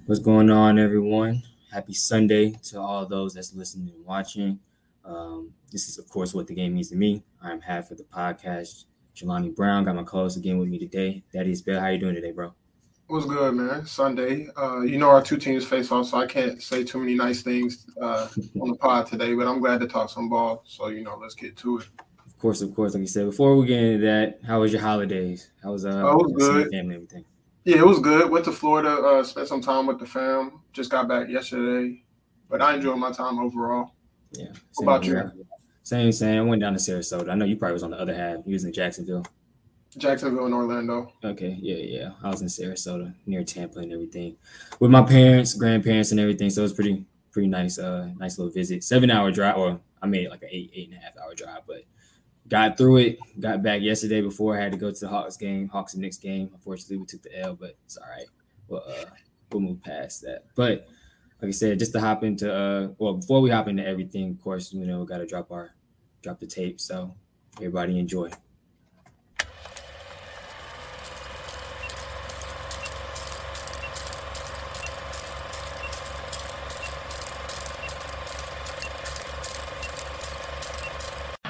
What's going on, everyone? Happy Sunday to all those that's listening and watching. This is, of course, what the game means to me. I'm half of the podcast, Jelani Brown. Got my co-host again with me today. That is Bill. How you doing today, bro? What's good, man? Sunday. Our two teams face off, so I can't say too many nice things on the pod today, but I'm glad to talk some ball. So, let's get to it. Of course. Like you said, before we get into that, how was your holidays? How was it was good. Family and everything? Yeah, it was good. Went to Florida, spent some time with the fam. Just got back yesterday, but I enjoyed my time overall. Yeah. What about you? Same. I went down to Sarasota. I know you probably was on the other half. You was in Jacksonville and Orlando. Okay, yeah. I was in Sarasota, near Tampa and everything, with my parents, grandparents, and everything. So it was pretty nice. Nice little visit. 7-hour drive, or I made it like an 8.5-hour drive, but got through it. Got back yesterday before I had to go to the Hawks and Knicks game. Unfortunately, we took the L, but it's all right. We'll move past that. But like I said, just to hop into before we hop into everything, of course, we got to drop the tape. So everybody enjoy.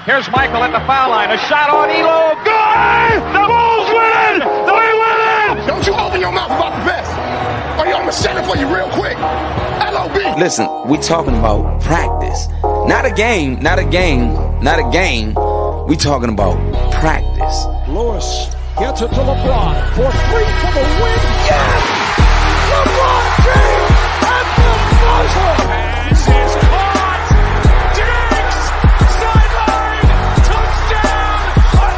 Here's Michael at the foul line. A shot on Elo. Good! The Bulls win! They win! Don't you open your mouth about the best. Or I'm going to set it for you real quick. LOB. Listen, we talking about practice. Not a game. We talking about practice. Lewis gets it to LeBron for three for the win. Yes! LeBron James at the buzzer. Pass is caught. Diggs! Sideline! Touchdown!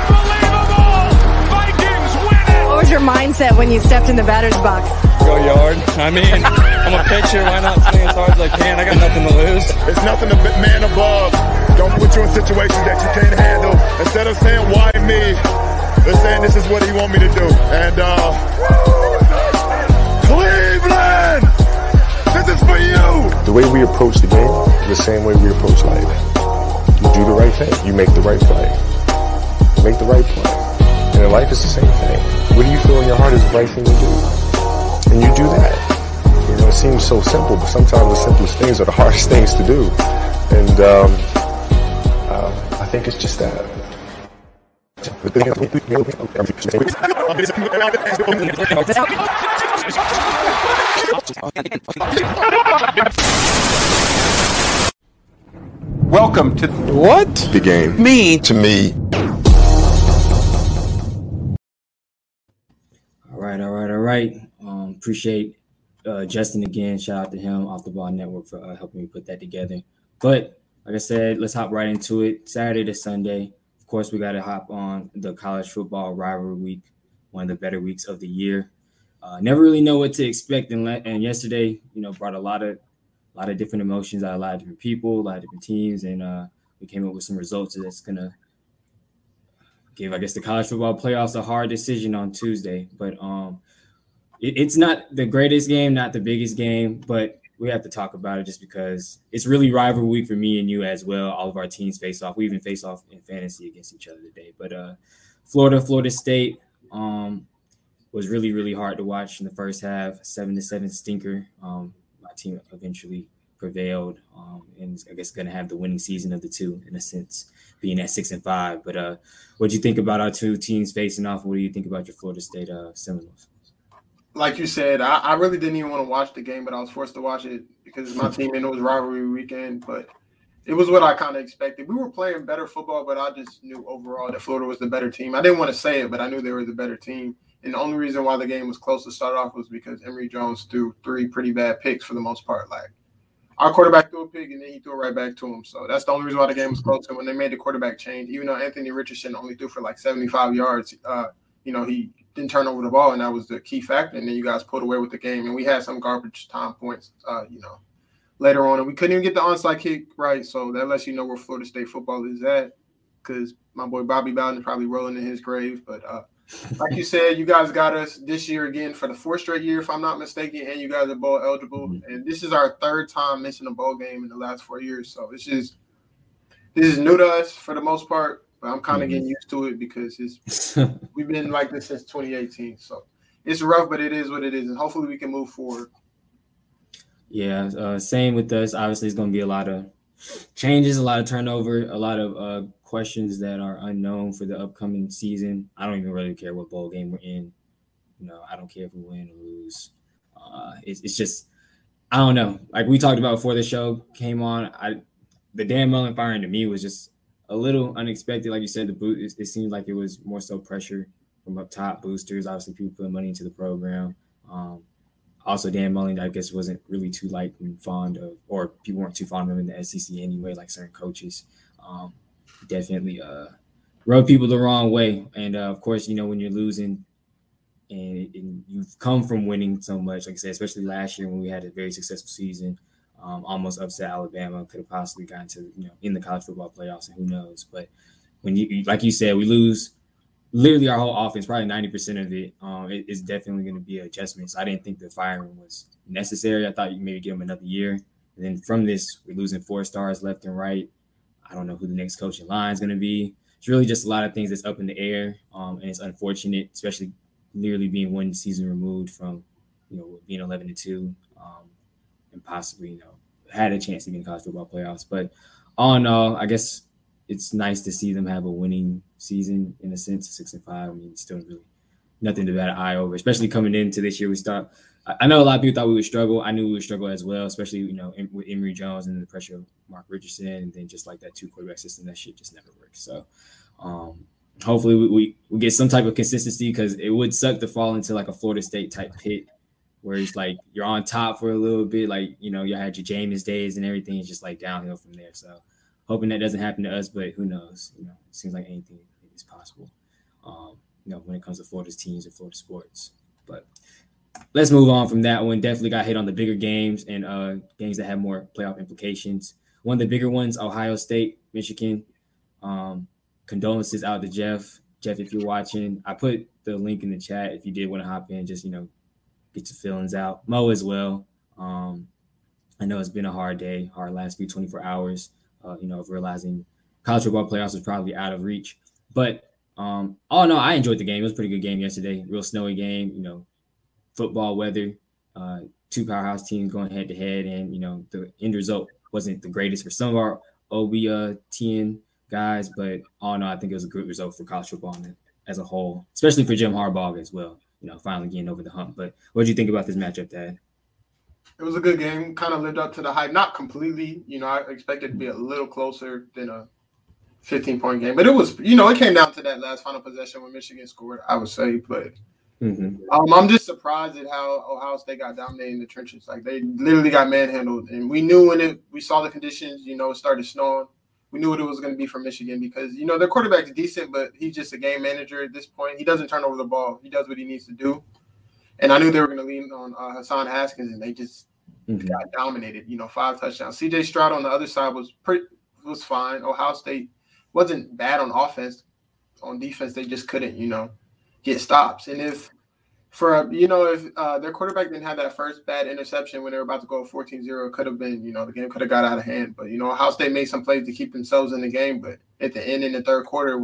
Unbelievable! Vikings win it! What was your mindset when you stepped in the batter's box? Go yard. I mean, I'm a pitcher. Why not swing as hard as I can? I got nothing to lose. It's nothing to man above. Don't put you in situations that you can't handle. Instead of saying, why me? They're saying this is what he want me to do. And, Cleveland! This is for you! The way we approach the game is the same way we approach life. You do the right thing. You make the right play. You make the right play. And in life, it's the same thing. What do you feel in your heart is the right thing to do? And you do that. It seems so simple, but sometimes the simplest things are the hardest things to do. And I think it's just that. Welcome to What? The game. Me. To me. All right. Appreciate Justin again. Shout out to him, Off the Ball Network, for helping me put that together. But like I said, let's hop right into it. Saturday to Sunday. Of course, we got to hop on the college football rivalry week, one of the better weeks of the year. Never really know what to expect, and yesterday, brought a lot of different emotions out of a lot of different people, a lot of different teams, and we came up with some results that's gonna give, I guess, the college football playoffs a hard decision on Tuesday. But it's not the greatest game, not the biggest game, but we have to talk about it just because it's really rivalry week for me and you as well. All of our teams face off. We even face off in fantasy against each other today. But Florida State was really, really hard to watch in the first half. 7-7 stinker. My team eventually prevailed, and I guess going to have the winning season of the two in a sense, being at 6-5. But what do you think about our two teams facing off? What do you think about your Florida State Seminoles? Like you said, I really didn't even want to watch the game, but I was forced to watch it because it's my team and it was rivalry weekend. But it was what I kind of expected. We were playing better football, but I just knew overall that Florida was the better team. I didn't want to say it, but I knew they were the better team. And the only reason why the game was close to start off was because Emory Jones threw 3 pretty bad picks for the most part. Like, our quarterback threw a pick, and then he threw it right back to him. So that's the only reason why the game was close. And when they made the quarterback change, even though Anthony Richardson only threw for like 75 yards, he didn't turn over the ball, and that was the key factor. And then you guys pulled away with the game. And we had some garbage time points, later on. And we couldn't even get the onside kick right. So that lets you know where Florida State football is at, because my boy Bobby Bowden is probably rolling in his grave. But like you said, you guys got us this year again for the 4th straight year, if I'm not mistaken, and you guys are bowl eligible. And this is our 3rd time missing a bowl game in the last 4 years. So this is new to us for the most part. But I'm kind of getting used to it because we've been like this since 2018. So it's rough, but it is what it is. And hopefully we can move forward. Yeah, same with us. Obviously, it's going to be a lot of changes, a lot of turnover, a lot of questions that are unknown for the upcoming season. I don't even really care what bowl game we're in. I don't care if we win or lose. It's just, I don't know. Like we talked about before the show came on, the Dan Mullen firing to me was just a little unexpected. Like you said, it seemed like it was more so pressure from up top, boosters. Obviously, people putting money into the program. Also, Dan Mullen, I guess, wasn't really too liked and fond of, or people weren't too fond of him in the SEC anyway, like certain coaches. Definitely rubbed people the wrong way. And, of course, when you're losing and you've come from winning so much, like I said, especially last year when we had a very successful season, almost upset Alabama, could have possibly gotten to, in the college football playoffs, and who knows. But when you, like you said, we lose literally our whole offense, probably 90% of it, it's definitely going to be adjustments. I didn't think the firing was necessary. I thought you maybe give him another year. And then from this, we're losing 4 stars left and right. I don't know who the next coaching line is going to be. It's really just a lot of things that's up in the air, and it's unfortunate, especially literally being 1 season removed from, being 11-2, and possibly, had a chance to be in the college football playoffs. But all in all, I guess it's nice to see them have a winning season in a sense, 6-5. I mean, it's still really nothing to bat an eye over, especially coming into this year. I know a lot of people thought we would struggle. I knew we would struggle as well, especially, with Emory Jones and the pressure of Mark Richardson, and then just like that 2-quarterback system, that shit just never works. So hopefully we get some type of consistency, because it would suck to fall into like a Florida State type pit where it's like you're on top for a little bit, like, you had your Jameis days and everything. It's just like downhill from there. So hoping that doesn't happen to us, but who knows? It seems like anything is possible, when it comes to Florida's teams and Florida sports. But let's move on from that one. Definitely got hit on the bigger games and games that have more playoff implications. One of the bigger ones, Ohio State, Michigan. Condolences out to Jeff. Jeff, if you're watching, I put the link in the chat if you did want to hop in, just, get your feelings out. Mo as well. I know it's been a hard day, hard last few 24 hours. Of realizing college football playoffs was probably out of reach. But all in all, I enjoyed the game. It was a pretty good game yesterday. Real snowy game, football weather, 2 powerhouse teams going head to head. And, the end result wasn't the greatest for some of our OB-10 guys. But all in all, I think it was a good result for college football as a whole, especially for Jim Harbaugh as well, finally getting over the hump. But what did you think about this matchup, Dad? It was a good game, kind of lived up to the hype. Not completely, I expected it to be a little closer than a 15-point game. But it was, it came down to that last final possession when Michigan scored, I would say. But I'm just surprised at how Ohio State got dominated in the trenches. Like, they literally got manhandled. And we knew when we saw the conditions, it started snowing. We knew what it was going to be for Michigan because, their quarterback's decent, but he's just a game manager at this point. He doesn't turn over the ball. He does what he needs to do. And I knew they were going to lean on Hassan Haskins, and they just got dominated. 5 touchdowns. C.J. Stroud on the other side was fine. Ohio State wasn't bad on offense. On defense, they just couldn't, get stops. And if their quarterback didn't have that first bad interception when they were about to go 14-0, it could have been, the game could have got out of hand. But Ohio State made some plays to keep themselves in the game. But at the end in the third quarter,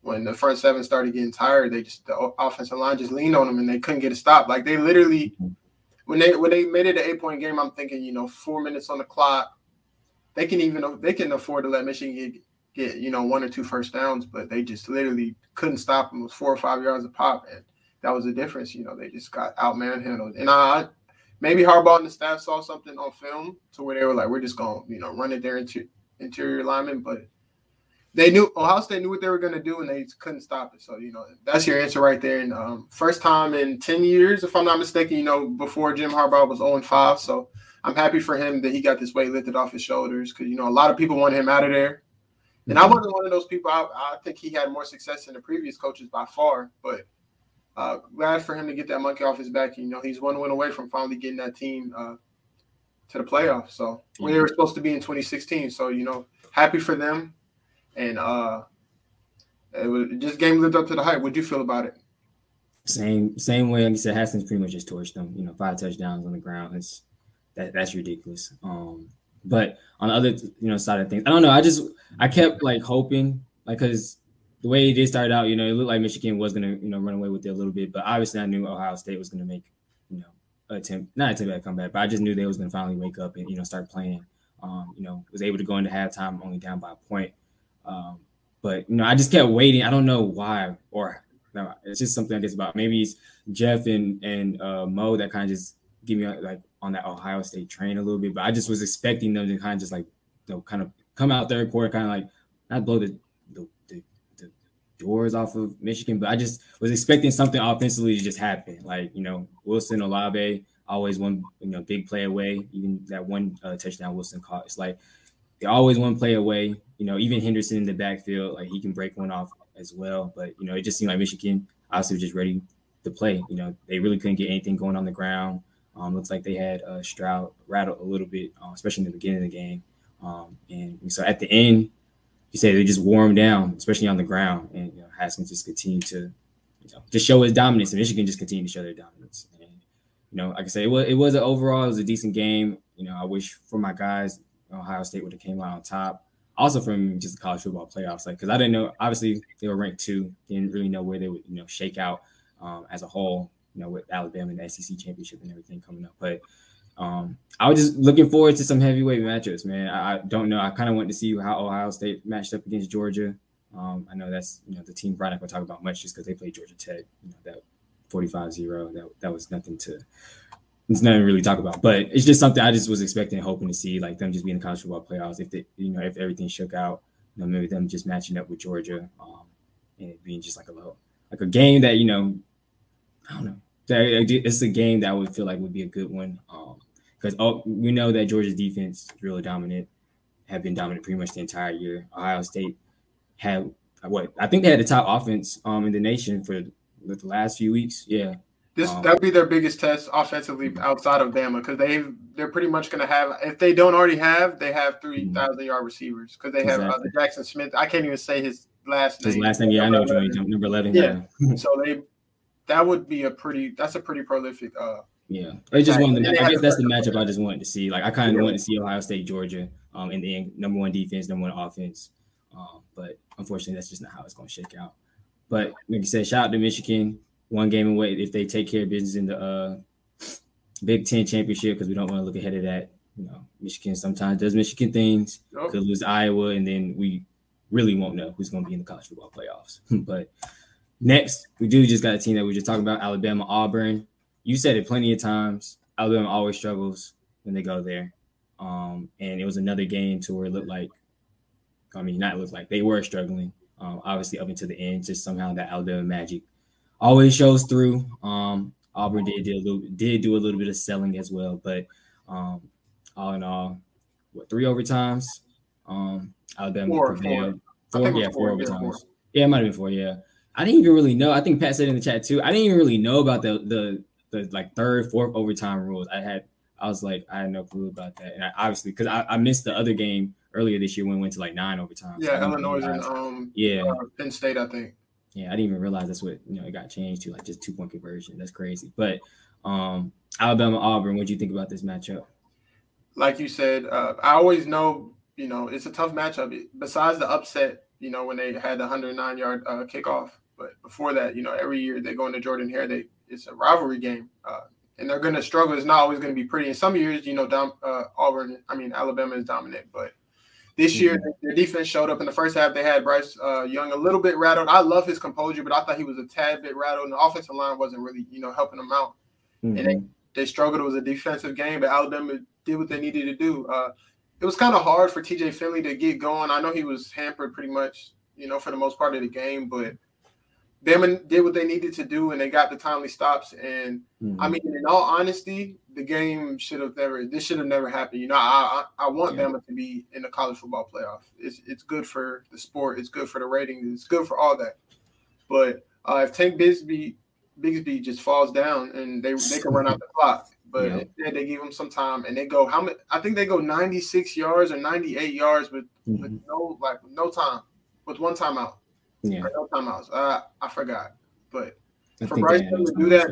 when the front seven started getting tired, the offensive line just leaned on them and they couldn't get a stop. Like, they literally, when they made it an 8-point game, I'm thinking, 4 minutes on the clock, they can afford to let Michigan get 1 or 2 first downs, but they just literally couldn't stop them. It was 4 or 5 yards a pop, and that was the difference. They just got out manhandled. And maybe Harbaugh and the staff saw something on film to where they were like, we're just going to run it there into interior linemen, but Ohio State knew what they were going to do, and they couldn't stop it. So, that's your answer right there. And first time in 10 years, if I'm not mistaken, before Jim Harbaugh was 0-5. So I'm happy for him that he got this weight lifted off his shoulders because, a lot of people wanted him out of there. And I wasn't one of those people. I think he had more success than the previous coaches by far. But glad for him to get that monkey off his back. He's 1 win away from finally getting that team to the playoffs. So where they were supposed to be in 2016. So, happy for them. And this game lived up to the hype. What'd you feel about it? Same way. Like you said, Haskins pretty much just torched them. 5 touchdowns on the ground. That's ridiculous. But on the other side of things, I don't know. I kept hoping, because the way it did start out, it looked like Michigan was gonna run away with it a little bit. But obviously, I knew Ohio State was gonna make not attempt at a comeback, but I just knew they was going to finally wake up and, you know, start playing. You know, was able to go into halftime only down by a point. But, you know, I just kept waiting. I don't know why, or no, it's just something I guess about maybe it's Jeff and Mo that kind of just give me like on that Ohio State train a little bit. But I just was expecting them to kind of just like, you know, kind of come out third quarter, kind of like not blow the doors off of Michigan, but I just was expecting something offensively to just happen. Like, you know, Wilson Olave always one, you know, big play away. Even that one touchdown Wilson caught, it's like they're always one play away. You know, even Henderson in the backfield, like he can break one off as well. But, you know, it just seemed like Michigan obviously was just ready to play. You know, they really couldn't get anything going on the ground. Looks like they had Stroud rattled a little bit, especially in the beginning of the game. And so at the end, you say they just wore him down, especially on the ground. And, you know, Haskins just continued to, you know, just show his dominance. And Michigan just continued to show their dominance. And, you know, like I say, it was it was a decent game. You know, I wish for my guys, Ohio State would have came out on top. Also from just the college football playoffs, like, because I didn't know, obviously they were ranked 2, didn't really know where they would, you know, shake out as a whole, you know, with Alabama and the SEC championship and everything coming up. But I was just looking forward to some heavyweight matchups, man. I don't know. I kind of wanted to see how Ohio State matched up against Georgia. I know that's, you know, the team probably not going to talk about much just because they played Georgia Tech, you know, that 45-0, that was nothing to – it's nothing to really talk about. But it's just something I just was expecting and hoping to see, like them just being in the college football playoffs. If they, you know, if everything shook out, you know, maybe them just matching up with Georgia and it being just like a game that, you know, I don't know. It's a game that I would feel like would be a good one because we know that Georgia's defense is really dominant, have been dominant pretty much the entire year. Ohio State had I think they had the top offense in the nation for the last few weeks. Yeah. That'd be their biggest test offensively outside of Bama because they're pretty much going to have, if they don't already have, they have 3,000-yard receivers because they have Jackson Smith. I can't even say his last name. His last name, yeah, I know what you mean. Number 11. Yeah. So that would be that's a pretty prolific. Yeah, I just wanted I guess that's the matchup I just wanted to see. Like I kind of wanted to see Ohio State, Georgia, in the end, number 1 defense, number 1 offense. But unfortunately, that's just not how it's going to shake out. But like you said, shout out to Michigan. 1 game away if they take care of business in the Big Ten championship, because we don't want to look ahead of that. You know, Michigan sometimes does Michigan things. Could lose Iowa, and then we really won't know who's going to be in the college football playoffs. But next, we just got a team that we just talking about, Alabama, Auburn. You said it plenty of times. Alabama always struggles when they go there. And it was another game to where it looked like, they were struggling, obviously up until the end. Just somehow that Alabama magic always shows through. Auburn did do a little bit of selling as well, but all in all, 3 overtimes? Alabama prevailed. 4 overtimes. Yeah, it might have been 4. Yeah, I didn't even really know. I think Pat said in the chat too. I didn't even really know about the like 3rd, 4th overtime rules. I had no clue about that, and obviously because I missed the other game earlier this year when we went to like 9 overtimes. Yeah, so Illinois and Penn State, I think. Yeah, I didn't even realize that's what, you know, it got changed to, like just 2-point conversion. That's crazy. But Alabama, Auburn, what do you think about this matchup? Like you said, I always know, you know, it's a tough matchup. Besides the upset, you know, when they had the 109-yard kickoff. But before that, you know, every year they go into Jordan-Hare, it's a rivalry game. And they're going to struggle. It's not always going to be pretty. In some years, you know, Alabama is dominant. But this year, their defense showed up in the first half. They had Bryce Young a little bit rattled. I love his composure, but I thought he was a tad bit rattled. And the offensive line wasn't really, you know, helping them out. And they struggled. It was a defensive game, but Alabama did what they needed to do. It was kind of hard for TJ Finley to get going. I know he was hampered pretty much, you know, for the most part of the game, but Bama did what they needed to do, and they got the timely stops. And I mean, in all honesty, the game should have never happened. You know, I want Bama to be in the college football playoff. It's good for the sport. It's good for the ratings. It's good for all that. But if Tank Bigsby just falls down and they can run out the clock, but instead they give him some time and they go I think they go 96 yards or 98 yards with no time, with 1 timeout. Yeah, no timeouts. I forgot, but for Bryce to do that,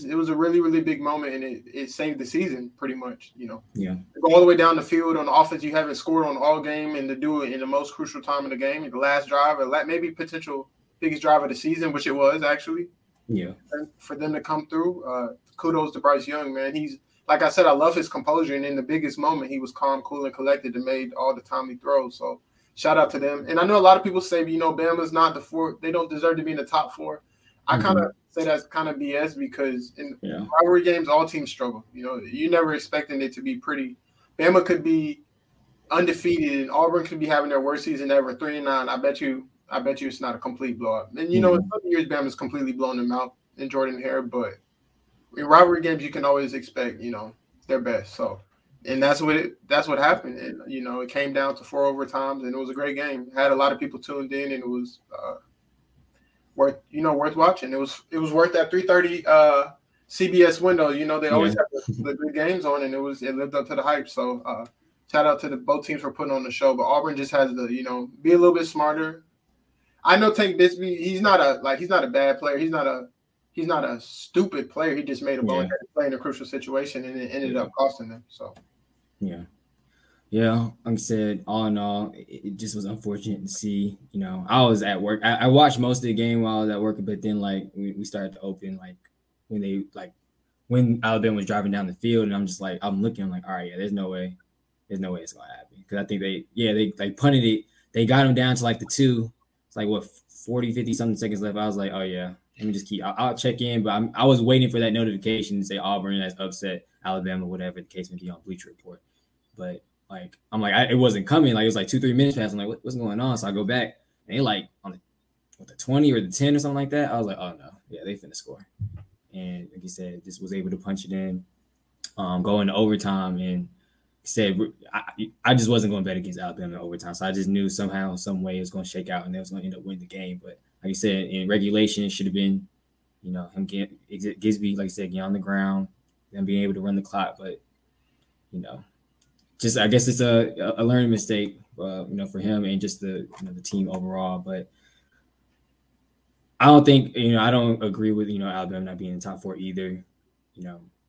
it was a really, really big moment, and it saved the season pretty much. You know, to go all the way down the field on the offense you haven't scored on all game, and to do it in the most crucial time of the game, the last drive, or maybe potential biggest drive of the season, which it was actually. Yeah, and for them to come through, kudos to Bryce Young, man. He's like I said, I love his composure, and in the biggest moment, he was calm, cool, and collected and made all the timely throws. So shout out to them. And I know a lot of people say, Bama's not the 4. They don't deserve to be in the top 4. I kind of say that's kind of BS because in rivalry games, all teams struggle. You're never expecting it to be pretty. Bama could be undefeated, and Auburn could be having their worst season ever, 3-9. I bet you it's not a complete blowout. And in some years, Bama's completely blown them out in Jordan Hare, but in rivalry games, you can always expect, their best. So, and that's what happened. And it came down to 4 overtimes, and it was a great game. It had a lot of people tuned in, and it was worth watching. It was worth that 3:30 CBS window. They always have the good games on, and it lived up to the hype. So, shout out to both teams for putting on the show. But Auburn just has to, be a little bit smarter. I know Tank Bisbee. He's not a bad player. He's not a stupid player. He just made a boneheaded play in a crucial situation, and it ended up costing them. So, yeah. Like I said, all in all, it just was unfortunate to see. I was at work. I watched most of the game while I was at work, but then we started to open when Alabama was driving down the field, and I'm looking, all right, there's no way it's gonna happen, because I think they punted it. They got him down to the 2. It's 40, 50 something seconds left. I was like, oh yeah. Let me just keep. I'll check in, but I was waiting for that notification to say Auburn has upset Alabama, whatever the case may be, on Bleacher Report. But it wasn't coming. It was 2-3 minutes past. I'm like, what's going on? So I go back, and they on the 20 or the 10 or something like that. I was like, oh no, yeah, they finna score. And like you said, just was able to punch it in, go into overtime, and said I just wasn't going to bet against Alabama in overtime. So I just knew somehow, some way it was going to shake out, and they was going to end up winning the game. But like you said, in regulation, it should have been, him getting Gisby, like I said, get on the ground and being able to run the clock. But, just I guess it's a learning mistake, for him and just the team overall. But I don't think, I don't agree with, Alabama not being in the top 4 either.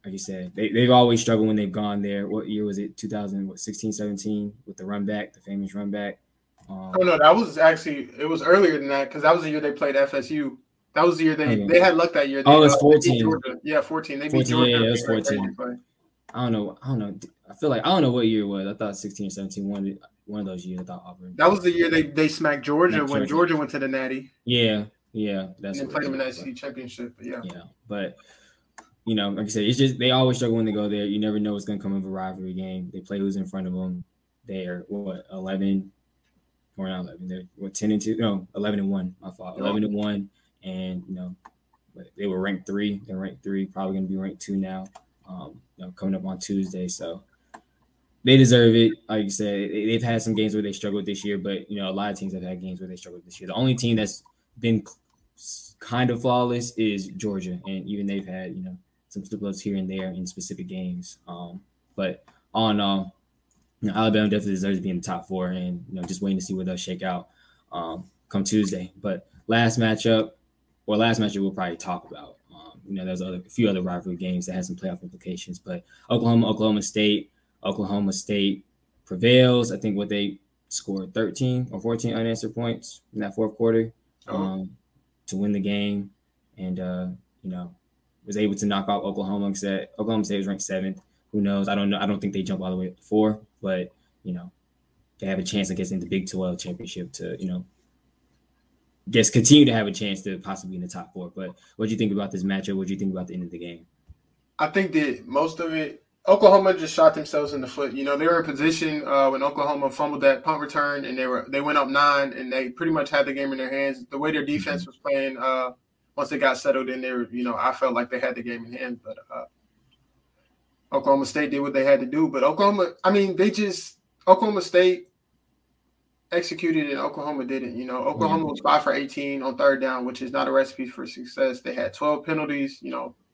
Like you said, they've always struggled when they've gone there. What year was it? 2016, 17 with the run back, the famous run back. No, that was it was earlier than that, because that was the year they played FSU. That was the year they had luck that year. It was 14. Yeah, 14. They beat Georgia. Yeah, it was 14. I don't know. I feel like I don't know what year it was. I thought 16 or 17. One of those years. I thought Auburn. That was the year they smacked Georgia when Georgia went to the Natty. Yeah. That's. And played them in the SEC championship. But yeah. Yeah, but. Like I said, it's just they always struggle when they go there. You never know what's going to come of a rivalry game. They play who's in front of them. They are 11 or not 11. They're 10-2. No, 11-1. My fault. 11-1, and but they were ranked 3. They're ranked 3. Probably going to be ranked 2 now. Coming up on Tuesday, so they deserve it. Like you said, they've had some games where they struggled this year, but a lot of teams have had games where they struggled this year. The only team that's been kind of flawless is Georgia, and even they've had some slip-ups here and there in specific games. But all in all, Alabama definitely deserves to be in the top 4, and just waiting to see where they'll shake out come Tuesday. But last matchup we'll probably talk about. There's a few other rivalry games that had some playoff implications, but Oklahoma State prevails. I think what they scored 13 or 14 unanswered points in that fourth quarter to win the game, and was able to knock out Oklahoma. Oklahoma State was ranked 7th. Who knows? I don't know. I don't think they jump all the way up to 4, but they have a chance, I guess, in the Big 12 championship to continue to have a chance to possibly be in the top 4. But what do you think about this matchup? What do you think about the end of the game? I think that most of it, Oklahoma just shot themselves in the foot. They were in position when Oklahoma fumbled that punt return, and they went up 9, and they pretty much had the game in their hands. The way their defense was playing, once they got settled in there, I felt like they had the game in hand. But Oklahoma State did what they had to do. But Oklahoma State executed and Oklahoma didn't. Oklahoma was 5 for 18 on third down, which is not a recipe for success. They had 12 penalties,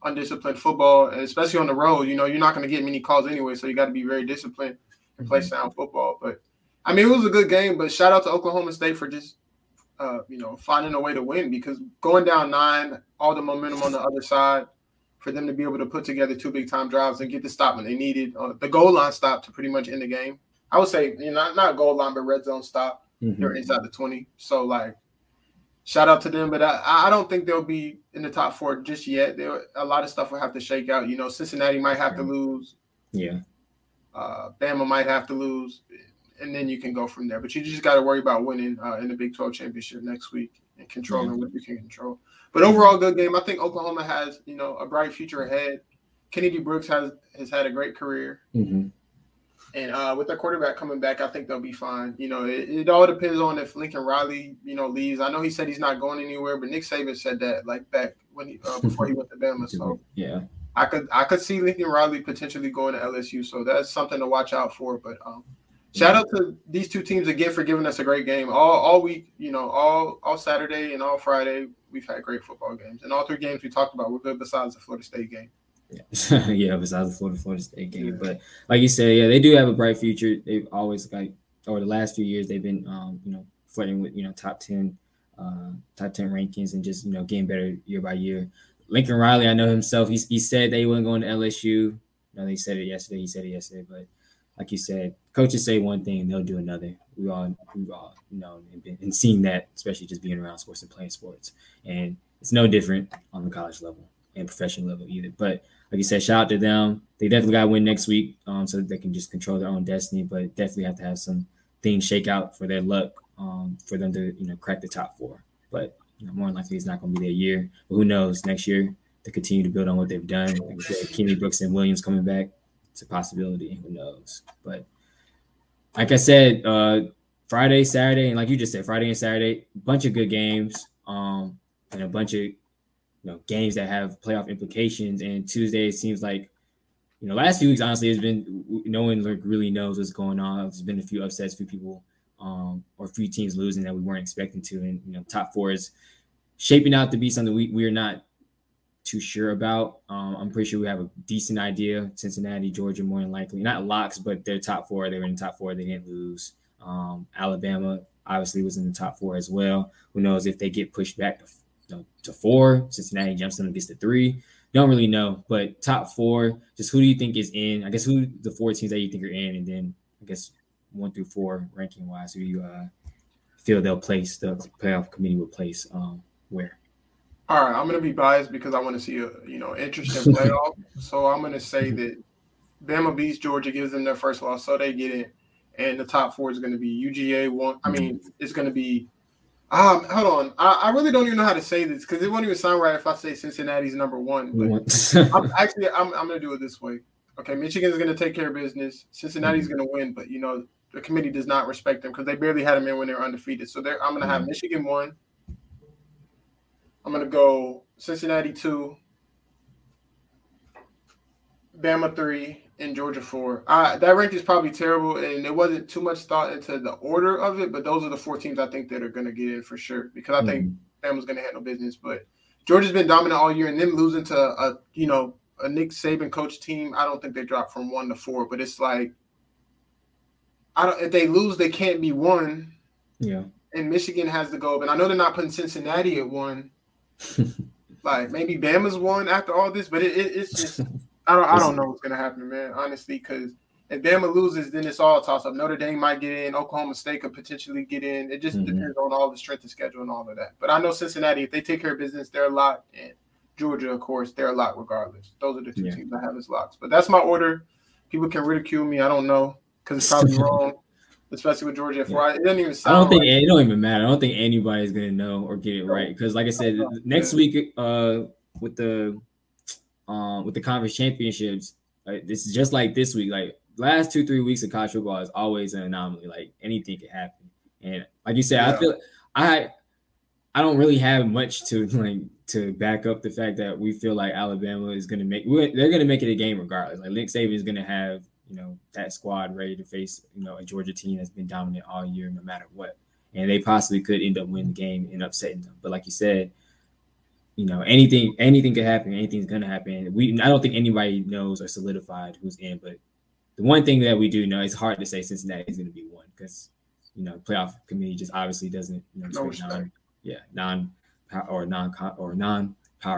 undisciplined football, and especially on the road, you're not going to get many calls anyway, so you got to be very disciplined and play sound football. But, it was a good game, but shout out to Oklahoma State for just, finding a way to win, because going down 9, all the momentum on the other side, for them to be able to put together 2 big-time drives and get the stop when they needed, the goal line stop to pretty much end the game. I would say, not goal line, but red zone stop. They're inside the 20. So, shout out to them. But I don't think they'll be in the top 4 just yet. A lot of stuff will have to shake out. You know, Cincinnati might have to lose. Yeah. Bama might have to lose, and then you can go from there. But you just got to worry about winning in the Big 12 championship next week and controlling what you can control. But overall, good game. I think Oklahoma has, you know, a bright future ahead. Kennedy Brooks has had a great career. Mm-hmm. And with their quarterback coming back, I think they'll be fine. You know, it all depends on if Lincoln Riley, you know, leaves. I know he said he's not going anywhere, but Nick Saban said that like back when he before he went to Bama. So yeah, I could see Lincoln Riley potentially going to LSU. So that's something to watch out for. But shout out to these two teams again for giving us a great game all week. You know, all Saturday and all Friday we've had great football games, and all 3 games we talked about were good besides the Florida State game. Yeah, yeah, besides the Florida State game. Yeah. But like you said, yeah, they do have a bright future. They've always, like, over the last few years, they've been, you know, flirting with, you know, top 10 rankings and just, you know, getting better year by year. Lincoln Riley, I know himself, he said that he wasn't going to LSU. You know, he said it yesterday, but like you said, coaches say one thing and they'll do another. We've all known and seen that, especially just being around sports and playing sports. And it's no different on the college level and professional level either. But like you said, shout out to them. They definitely got to win next week so that they can just control their own destiny, but definitely have to have some things shake out for their luck for them to, you know, crack the top 4. But, you know, more than likely it's not going to be their year. But who knows, next year to continue to build on what they've done. Like I said, Kennedy Brooks and Williams coming back, it's a possibility. Who knows? But like I said, Friday, Saturday, and like you just said, Friday and Saturday, a bunch of good games and a bunch of, you know, games that have playoff implications. And Tuesday, it seems like, you know, last few weeks, honestly, it's been no one really knows what's going on. There's been a few upsets, a few people or a few teams losing that we weren't expecting to. And, you know, top 4 is shaping out to be something we're not too sure about. I'm pretty sure we have a decent idea. Cincinnati, Georgia, more than likely. Not locks, but they're top 4. They were in the top 4. They didn't lose. Alabama obviously was in the top 4 as well. Who knows if they get pushed back to 4, Cincinnati jumps them and gets to 3. Don't really know, but top 4, just who do you think is in? I guess who the 4 teams that you think are in, and then I guess 1 through 4 ranking wise, who you feel they'll place, the playoff committee will place where? All right, I'm gonna be biased because I want to see a interesting playoff. So I'm gonna say that Bama beats Georgia, gives them their first loss, so they get in, and the top 4 is gonna be UGA 1. I mean, it's gonna be. Hold on. I really don't even know how to say this because it won't even sound right if I say Cincinnati's number 1. But I'm going to do it this way. Okay, Michigan's going to take care of business. Cincinnati's going to win, but, you know, the committee does not respect them because they barely had them in when they were undefeated. So I'm going to have Michigan 1. I'm going to go Cincinnati 2, Bama 3, and Georgia 4. That rank is probably terrible, and there wasn't too much thought into the order of it, but those are the 4 teams I think that are going to get in for sure because I think Bama's going to handle business. But Georgia's been dominant all year, and them losing to a Nick Saban coach team, I don't think they dropped from 1 to 4. But it's like if they lose, they can't be 1. Yeah. And Michigan has to go, but I know they're not putting Cincinnati at 1. Like maybe Bama's 1 after all this, but it's just. I don't know what's going to happen, man, honestly, because if Bama loses, then it's all a toss-up. Notre Dame might get in. Oklahoma State could potentially get in. It just depends on all the strength of schedule and all of that. But I know Cincinnati, if they take care of business, they're a lock. And Georgia, of course, they're a lock regardless. Those are the 2 teams I have as locks. But that's my order. People can ridicule me. I don't know because it's probably wrong, especially with Georgia at 4. It doesn't even sound I don't think right. it don't even matter. I don't think anybody's going to know or get it right because, like I said, next week with the conference championships, this is just like this week. Like last 2-3 weeks of college football is always an anomaly. Like anything can happen. And like you said, I feel I don't really have much to back up the fact that we feel like Alabama is going to they're going to make it a game regardless. Like Nick Saban is going to have, you know, that squad ready to face, you know, a Georgia team that's been dominant all year, no matter what. And they possibly could end up winning the game and upsetting them. But like you said, you know, anything could happen. Anything's gonna happen. I don't think anybody knows or solidified who's in. But the one thing that we do know, it's hard to say Cincinnati is going to be 1 because, you know, playoff committee just obviously doesn't, you know, non-Power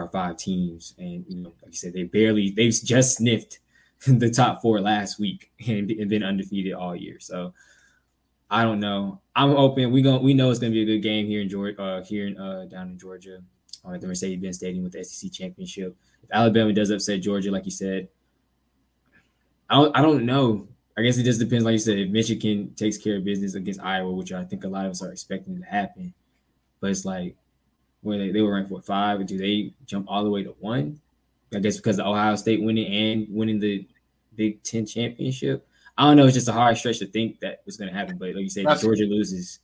5 teams, and, you know, like you said, they've just sniffed the top 4 last week and been undefeated all year. So I don't know. I'm open. We know it's gonna be a good game here in Georgia, down in Georgia, at the Mercedes-Benz Stadium with the SEC championship. If Alabama does upset Georgia, like you said, I don't know. I guess it just depends. Like you said, if Michigan takes care of business against Iowa, which I think a lot of us are expecting to happen, but it's like where they were ranked for 5, do they jump all the way to 1? I guess because of Ohio State winning the Big Ten championship. I don't know. It's just a hard stretch to think that was going to happen. But like you said, if Georgia loses,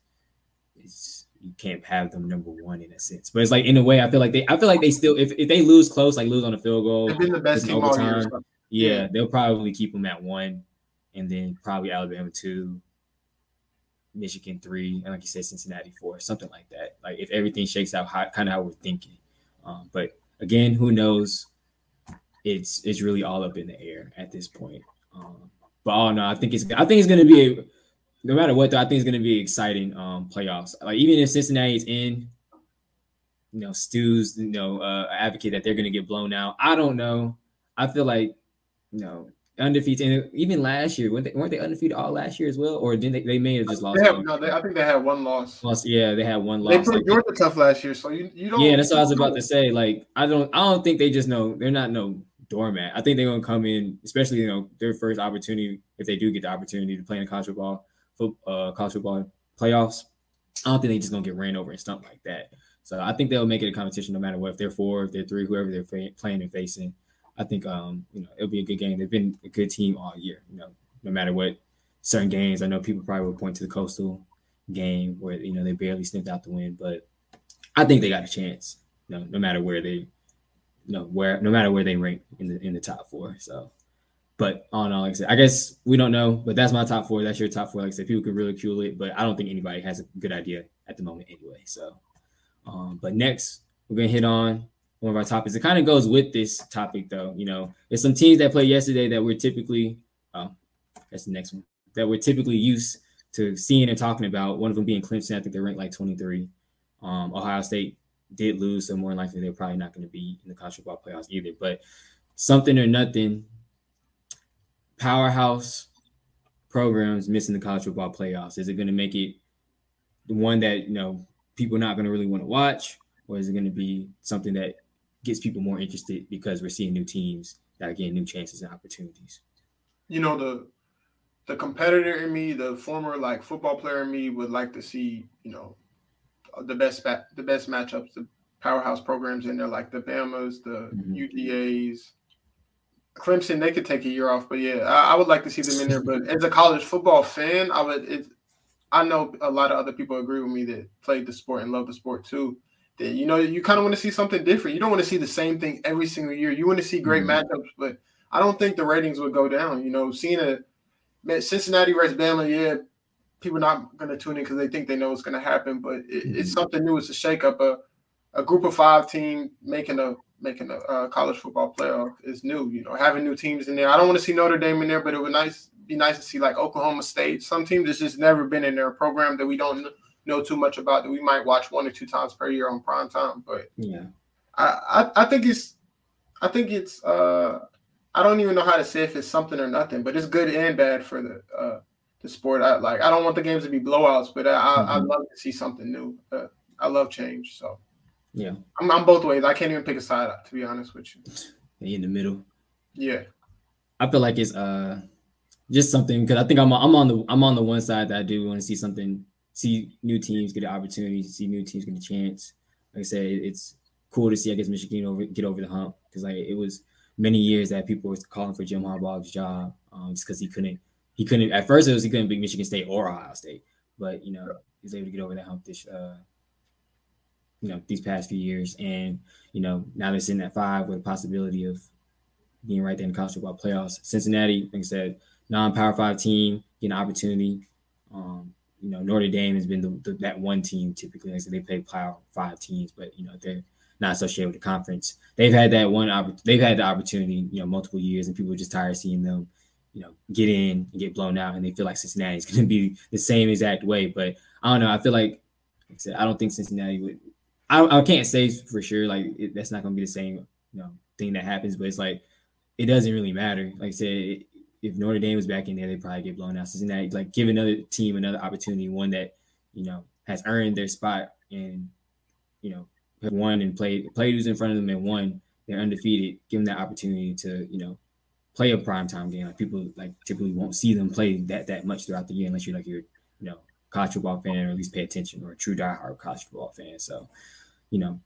you can't have them number 1 in a sense. But it's like in a way, I feel like they still if they lose close, like lose on a field goal, they've been the best team all year. Yeah, they'll probably keep them at 1, and then probably Alabama 2, Michigan 3, and like you said, Cincinnati 4, something like that. Like if everything shakes out kind of how we're thinking. But again, who knows? It's really all up in the air at this point. But all in all, I think it's going to be no matter what. Though, I think it's going to be exciting playoffs. Like even if Cincinnati's in, Stu's advocate that they're going to get blown out. I don't know. I feel like undefeated, and even last year weren't they undefeated all last year as well, or didn't they may have just lost? I think they had one loss. Yeah, they had one They loss. played Georgia tough last year, so you don't. Yeah, that's what I was about to say. Like I don't think they just know they're not no doormat. I think they're gonna come in, especially their first opportunity if they do get the opportunity to play in college football playoffs. I don't think they just gonna get ran over and stumped like that. So I think they'll make it a competition no matter what. If they're 4, if they're 3, whoever they're playing and facing. I think it'll be a good game. They've been a good team all year. No matter what certain games. I know people probably would point to the Coastal game where they barely sniffed out the win, but I think they got a chance. No matter where they, no matter where they rank in the top 4. So, but all in all, like I said, I guess we don't know. But that's my top 4. That's your top 4. Like I said, people can ridicule it, but I don't think anybody has a good idea at the moment anyway. So, but next we're gonna hit on one of our topics. It kind of goes with this topic, though. There's some teams that played yesterday that we're typically, that's the next one, that we're typically used to seeing and talking about. One of them being Clemson. I think they're ranked like 23. Ohio State did lose, so more than likely they're probably not going to be in the college football playoffs either. But something or nothing, powerhouse programs missing the college football playoffs. Is it going to make it one that people are not going to really want to watch, or is it going to be something that gets people more interested because we're seeing new teams that are getting new chances and opportunities? The competitor in me, the former football player in me would like to see, the best matchups, the powerhouse programs in there, like the Bamas, the UGAs, Clemson. They could take a year off, but yeah, I would like to see them in there. But as a college football fan, I know a lot of other people agree with me that played the sport and love the sport too. That you kind of want to see something different. You don't want to see the same thing every single year. You want to see great matchups, but I don't think the ratings would go down. Seeing a Cincinnati versus Bama, yeah, people are not going to tune in because they think they know what's going to happen. But it's something new. It's a shakeup. A group of 5 team making a college football playoff is new. Having new teams in there. I don't want to see Notre Dame in there, but it would be nice to see like Oklahoma State. Some teams that's just never been in their program that we don't know too much about, that we might watch 1 or 2 times per year on prime time. But yeah, I think it's I don't even know how to say if it's something or nothing, but it's good and bad for the sport. I don't want the games to be blowouts, but I'd love to see something new. I love change, so yeah, I'm both ways. I can't even pick a side, to be honest with you. In the middle. Yeah, I feel like it's just something, because I think I'm on the one side that I do want to see new teams get an opportunity, see new teams get a chance. Like I said, it's cool to see, I guess, Michigan get over the hump, because it was many years that people were calling for Jim Harbaugh's job, just because he couldn't at first he couldn't beat Michigan State or Ohio State, but he was able to get over that hump these past few years, and now they're sitting at 5 with a possibility of being right there in the college football playoffs. Cincinnati, like I said, non-Power 5 team, get an opportunity. Notre Dame has been that one team typically. Like I said, they play Power 5 teams, but they're not associated with the conference. They've had they've had the opportunity, multiple years, and people are just tired of seeing them, get in and get blown out, and they feel like Cincinnati is going to be the same exact way. But I don't know. I feel like I said, I don't think Cincinnati would. I can't say for sure that's not going to be the same thing that happens, but it's like it doesn't really matter. Like I said, if Notre Dame was back in there, they'd probably get blown out. Cincinnati, like, give another team another opportunity, one that, has earned their spot and, have won and played who's in front of them and won. They're undefeated. Give them that opportunity to, play a primetime game. Like, people typically won't see them play that much throughout the year unless you're college football fan, or at least pay attention, or a true diehard college football fan. So,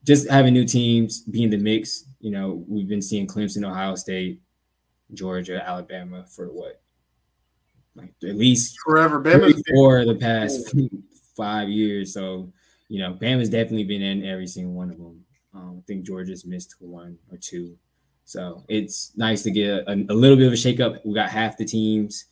just having new teams, be in the mix. We've been seeing Clemson, Ohio State, Georgia, Alabama for at least forever. For the past 5 years. So, Bama's definitely been in every single one of them. I think Georgia's missed 1 or 2. So it's nice to get a little bit of a shakeup. We got half the teams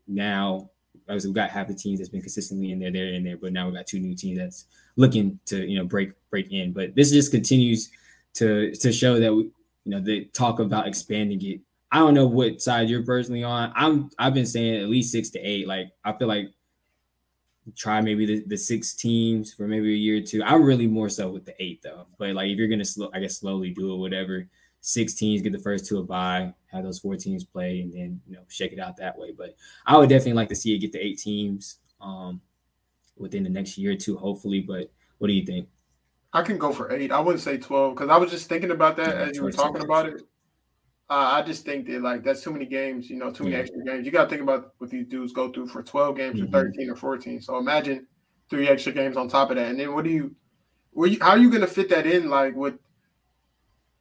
now. Obviously, we got half the teams that's been consistently in there. They're in there, but now we got 2 new teams that's looking to break in. But this just continues to show that they talk about expanding it. I don't know what side you're personally on. I've been saying at least 6 to 8. I feel like try maybe the 6 teams for maybe a year or 2. I'm really more so with the 8 though. But if you're gonna slowly do it, whatever. 6 teams, get the first 2 a bye, have those 4 teams play, and then shake it out that way. But I would definitely like to see it get to 8 teams within the next year or 2, hopefully. But what do you think? I can go for 8. I wouldn't say 12 because I was just thinking about that as you were talking about it. I just think that that's too many games, too many extra games. You got to think about what these dudes go through for 12 games or 13 or 14. So imagine 3 extra games on top of that. And then how are you going to fit that in? With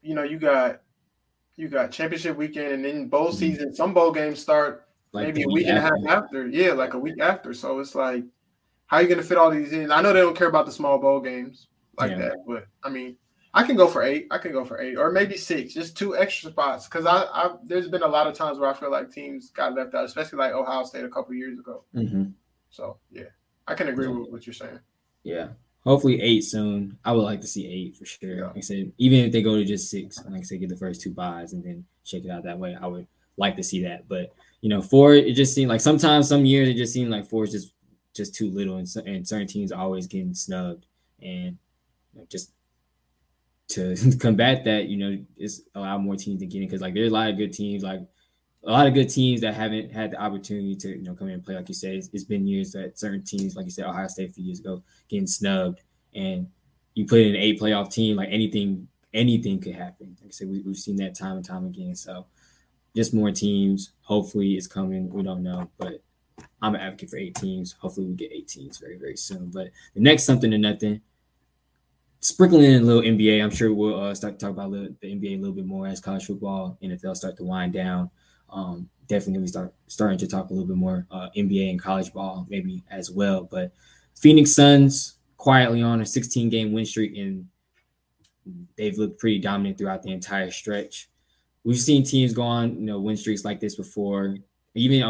you got championship weekend and then bowl season. Some bowl games start maybe a week and a half after. Yeah, a week after. So it's how are you going to fit all these in? I know they don't care about the small bowl games that, but I mean, I can go for 8. Or maybe 6, just 2 extra spots. Because there's been a lot of times where I feel like teams got left out, especially Ohio State a couple years ago. Mm-hmm. So yeah, I can agree with what you're saying. Yeah. Hopefully 8 soon. I would like to see 8 for sure. Yeah. Like I said, even if they go to just 6, like I said, get the first 2 buys and then shake it out that way. I would like to see that. But 4, it just seemed like sometimes some years it just seemed like 4 is just too little, and certain teams are always getting snubbed. And just to combat that, it's allow more teams to get in because there's a lot of good teams, that haven't had the opportunity to come in and play. Like you said, it's been years that certain teams, like you said, Ohio State a few years ago, getting snubbed, and you put in an 8 playoff team, anything could happen. Like I said, we've seen that time and time again. So just more teams. Hopefully it's coming. We don't know, but I'm an advocate for 8 teams. Hopefully we get 8 teams very, very soon. But the next something to nothing, sprinkling in a little NBA. I'm sure we'll start to talk about the NBA a little bit more as college football, NFL start to wind down. Definitely starting to talk a little bit more NBA and college ball maybe as well. But Phoenix Suns quietly on a 16-game win streak, and they've looked pretty dominant throughout the entire stretch. We've seen teams go on win streaks like this before. Even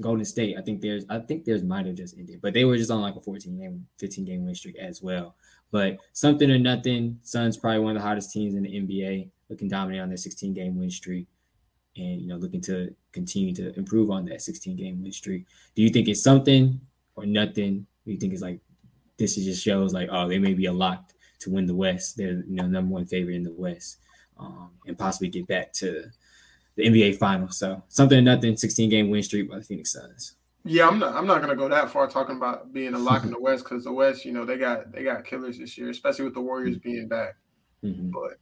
Golden State, I think theirs might have just ended, but they were just on a 15-game win streak as well. But something or nothing, Suns probably one of the hottest teams in the NBA, looking dominant on their 16-game win streak, and looking to continue to improve on that 16-game win streak. Do you think it's something or nothing? Do you think it's this just shows they may be a lock to win the West? They're number 1 favorite in the West, and possibly get back to the NBA Finals. So something or nothing, 16-game win streak by the Phoenix Suns. Yeah, I'm not gonna go that far talking about being a lock in the West, because the West, they got killers this year, especially with the Warriors being back. Mm-hmm. But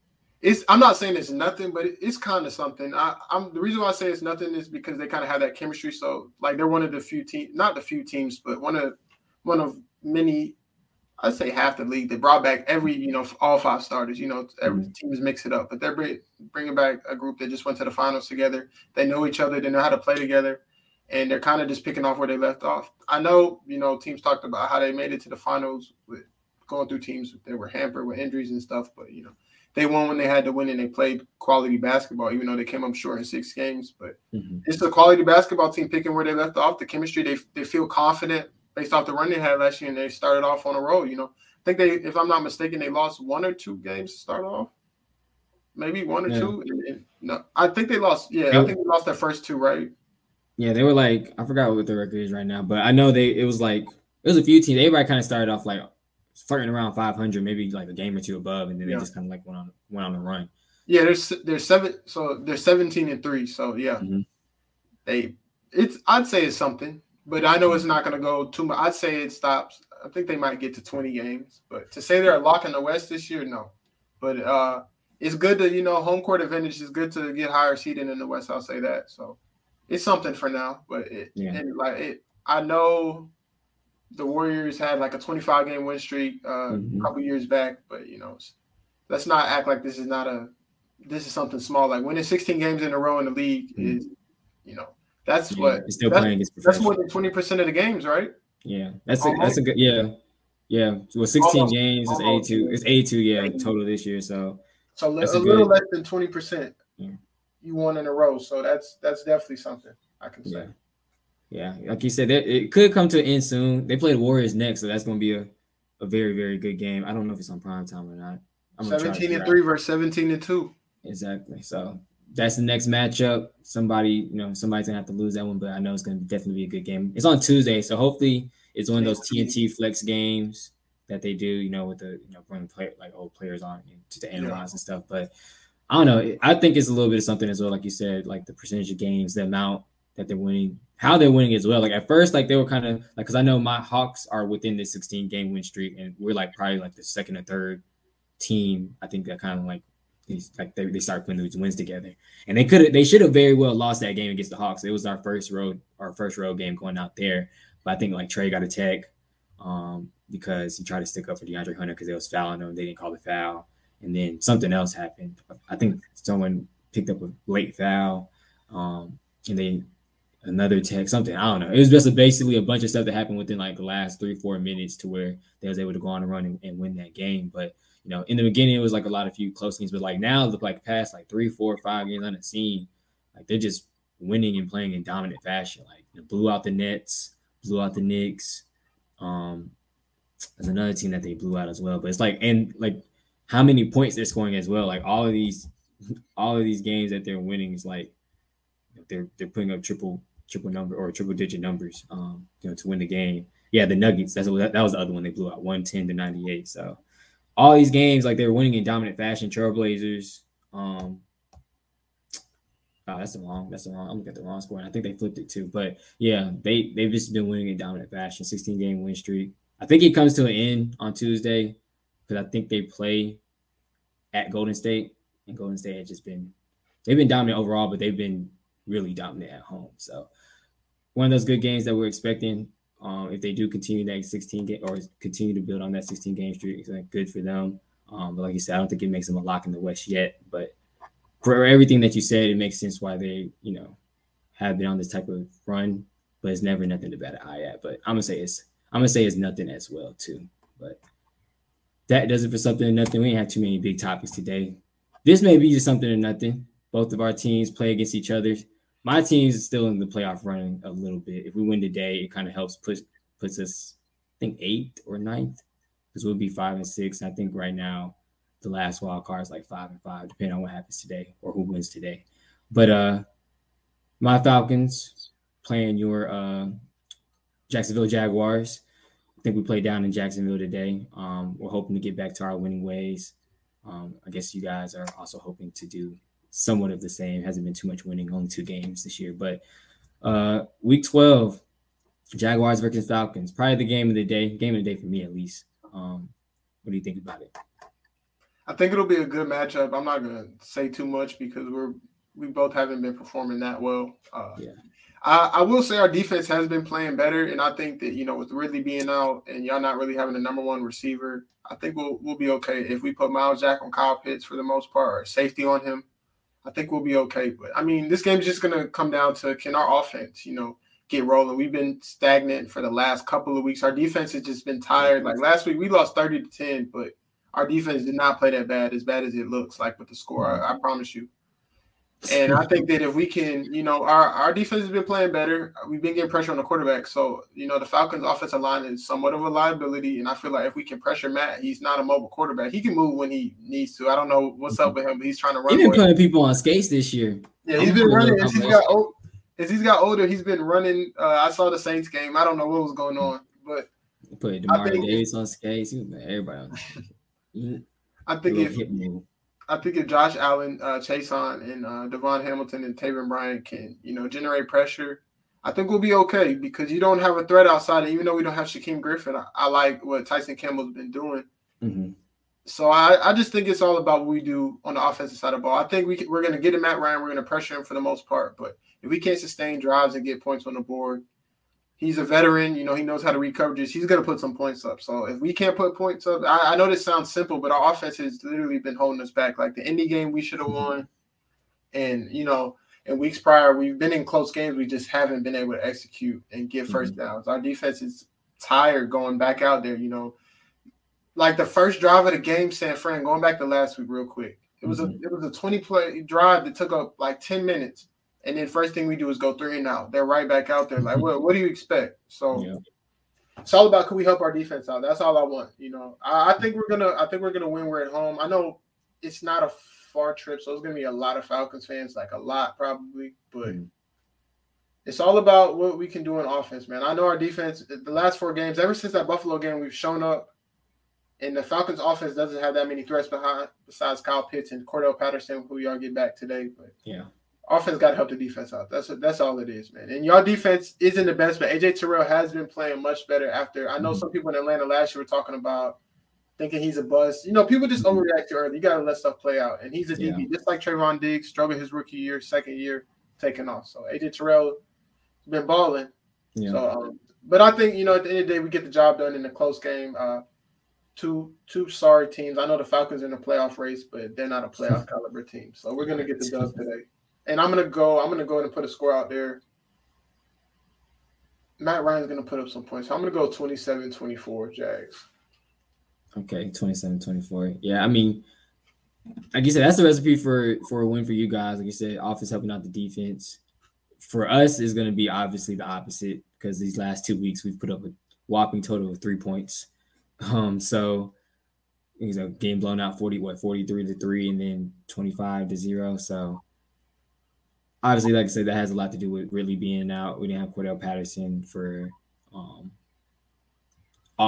I'm not saying it's nothing, but it's kind of something. The reason why I say it's nothing is because they kind of have that chemistry. So they're one of the few teams, not the few teams, but one of many. I'd say half the league. They brought back every all 5 starters. Every teams mix it up, but they're bringing back a group that just went to the finals together. They know each other. They know how to play together. And they're kind of just picking off where they left off. I know, teams talked about how they made it to the finals with going through teams that were hampered with injuries and stuff. But, they won when they had to win, and they played quality basketball, even though they came up short in 6 games. But it's a quality basketball team picking where they left off. The chemistry, they feel confident based off the run they had last year, and they started off on a roll. I think if I'm not mistaken, they lost 1 or 2 games to start off. Maybe 1 or 2. No, I think they lost. Yeah, I think they lost their first 2, right? Yeah, they were I forgot what the record is right now, but I know it was a few teams. Everybody kind of started off flirting around 500, maybe a game or 2 above, and then they just kind of went on a run. Yeah, they're 7, so they're 17-3. So yeah, I'd say it's something, but I know it's not going to go too much. I'd say it stops. I think they might get to 20 games, but to say they're locking the West this year, no. But it's good to, home court advantage is good to get higher seeding in the West. I'll say that. So it's something for now, but I know the Warriors had like a 25-game win streak a couple years back, but let's not act like this is something small. Like winning 16 games in a row in the league is, that's more than 20% of the games, right? Yeah, that's a good Well, 16 games is 82. It's 82, total this year. So a little less than 20%. Yeah. You won in a row, so that's definitely something I can say. Yeah, like you said, it could come to an end soon. They play the Warriors next, so that's going to be a very, very good game. I don't know if it's on prime time or not. 17-3 versus 17-2. Exactly. So that's the next matchup. Somebody's going to have to lose that one, but I know it's going to definitely be a good game. It's on Tuesday, so hopefully it's one of those TNT flex games that they do, with the bring old players on to analyze and stuff. But I don't know. I think it's a little bit of something as well, like you said, like the percentage of games, the amount that they're winning, how they're winning as well. Like at first, like they were kind of like, because I know my Hawks are within the 16-game win streak, and we're like probably like the second or third team. I think that kind of like they start putting these wins together, and they should have very well lost that game against the Hawks. It was our first road game going out there, but I think like Trey got a tech because he tried to stick up for DeAndre Hunter because they was fouling him. They didn't call the foul, and then something else happened. I think someone picked up a late foul, and then another tech, something, I don't know. It was just basically a bunch of stuff that happened within like the last 3-4 minutes to where they was able to go on a run and win that game. But in the beginning, it was like a few close games, but like now, look like past like 3, 4, 5 games on the scene, like they're just winning and playing in dominant fashion. Like blew out the Nets, blew out the Knicks. There's another team that they blew out as well. But it's like, and like how many points they're scoring as well. Like all of these games that they're winning is like they're putting up triple number or triple digit numbers, to win the game. Yeah, the Nuggets. That was the other one they blew out, 110-98. So all these games, like they're winning in dominant fashion. Trailblazers. That's the wrong. I'm looking at the wrong score, and I think they flipped it too. But yeah, they've just been winning in dominant fashion. 16-game win streak. I think it comes to an end on Tuesday because I think they play at Golden State, and Golden State has they've been dominant overall, but they've been really dominant at home. So one of those good games that we're expecting. If they do continue that 16 game or continue to build on that 16-game streak, it's like good for them. But like you said, I don't think it makes them a lock in the West yet. But for everything that you said, it makes sense why they, have been on this type of run. But it's never nothing to bat an eye at. But I'm gonna say it's nothing as well too. But that does it for something or nothing. We ain't have too many big topics today. This may be just something or nothing. Both of our teams play against each other. My team's still in the playoff running a little bit. If we win today, it kind of helps puts us, I think, 8th or 9th, because we'll be 5 and 6. And I think right now the last wild card is like 5 and 5, depending on what happens today or who wins today. But my Falcons playing your Jacksonville Jaguars. I think we played down in Jacksonville today. We're hoping to get back to our winning ways. I guess you guys are also hoping to do somewhat of the same. Hasn't been too much winning, only 2 games this year. But week 12, Jaguars versus Falcons, probably the game of the day for me at least. What do you think about it? I think it'll be a good matchup. I'm not gonna say too much because we both haven't been performing that well. I will say our defense has been playing better, and I think that with Ridley being out and y'all not really having the number 1 receiver, I think we'll be okay if we put Miles Jack on Kyle Pitts for the most part, or safety on him. I think we'll be okay. But, I mean, this game's just going to come down to can our offense, get rolling. We've been stagnant for the last couple of weeks. Our defense has just been tired. Like last week, we lost 30-10, but our defense did not play that bad as it looks like with the score. I promise you. And I think that if we can, our defense has been playing better. We've been getting pressure on the quarterback. So, the Falcons' offensive line is somewhat of a liability. And I feel like if we can pressure Matt, he's not a mobile quarterback. He can move when he needs to. I don't know what's up with him, but he's trying to run. He's been putting people on skates this year. Yeah, he's been running. As he's got older, he's been running. I saw the Saints game. I don't know what was going on, but he put DeMar Davis on skates. He was everybody on skates. I think I think if Josh Allen, Chason, and Devon Hamilton and Taven Bryan can, generate pressure, I think we'll be okay because you don't have a threat outside. And even though we don't have Shaquem Griffin, I like what Tyson Campbell's been doing. Mm-hmm. So I just think it's all about what we do on the offensive side of the ball. I think we're going to get him at Ryan. We're going to pressure him for the most part. But if we can't sustain drives and get points on the board, he's a veteran. He knows how to read coverages. He's going to put some points up. So if we can't put points up, I know this sounds simple, but our offense has literally been holding us back. Like the Indy game, we should have won. And, in weeks prior, we've been in close games. We just haven't been able to execute and get first downs. Our defense is tired going back out there, Like the first drive of the game, San Fran, going back to last week real quick. It was a 20-play drive that took up like 10 minutes. And then first thing we do is go 3 and out. They're right back out there. Like, what do you expect? So it's all about, can we help our defense out? That's all I want. I think we're gonna win. We're at home. I know it's not a far trip, so it's gonna be a lot of Falcons fans, like a lot probably, but it's all about what we can do in offense, man. I know our defense, the last 4 games, ever since that Buffalo game, we've shown up. And the Falcons' offense doesn't have that many threats besides Kyle Pitts and Cordell Patterson, who y'all get back today. But offense got to help the defense out. That's all it is, man. And y'all defense isn't the best, but AJ Terrell has been playing much better after. I know some people in Atlanta last year were talking about thinking he's a bust. People just overreact too early. You got to let stuff play out. And he's a DB, just like Trayvon Diggs, struggled his rookie year, second year, taking off. So AJ Terrell been balling. Yeah. So, but I think, at the end of the day, we get the job done in a close game. Two sorry teams. I know the Falcons are in the playoff race, but they're not a playoff caliber team. So we're gonna get the dub today. And I'm gonna go ahead and put a score out there. Matt Ryan's gonna put up some points. So I'm gonna go 27-24 Jags. Okay, 27-24. Yeah, I mean, like you said, that's the recipe for a win for you guys. Like you said, offense helping out the defense. For us, is going to be obviously the opposite because these last 2 weeks we've put up a whopping total of 3 points. So game blown out 43-3 and then 25-0. So obviously, like I said, that has a lot to do with Ridley being out. We didn't have Cordell Patterson for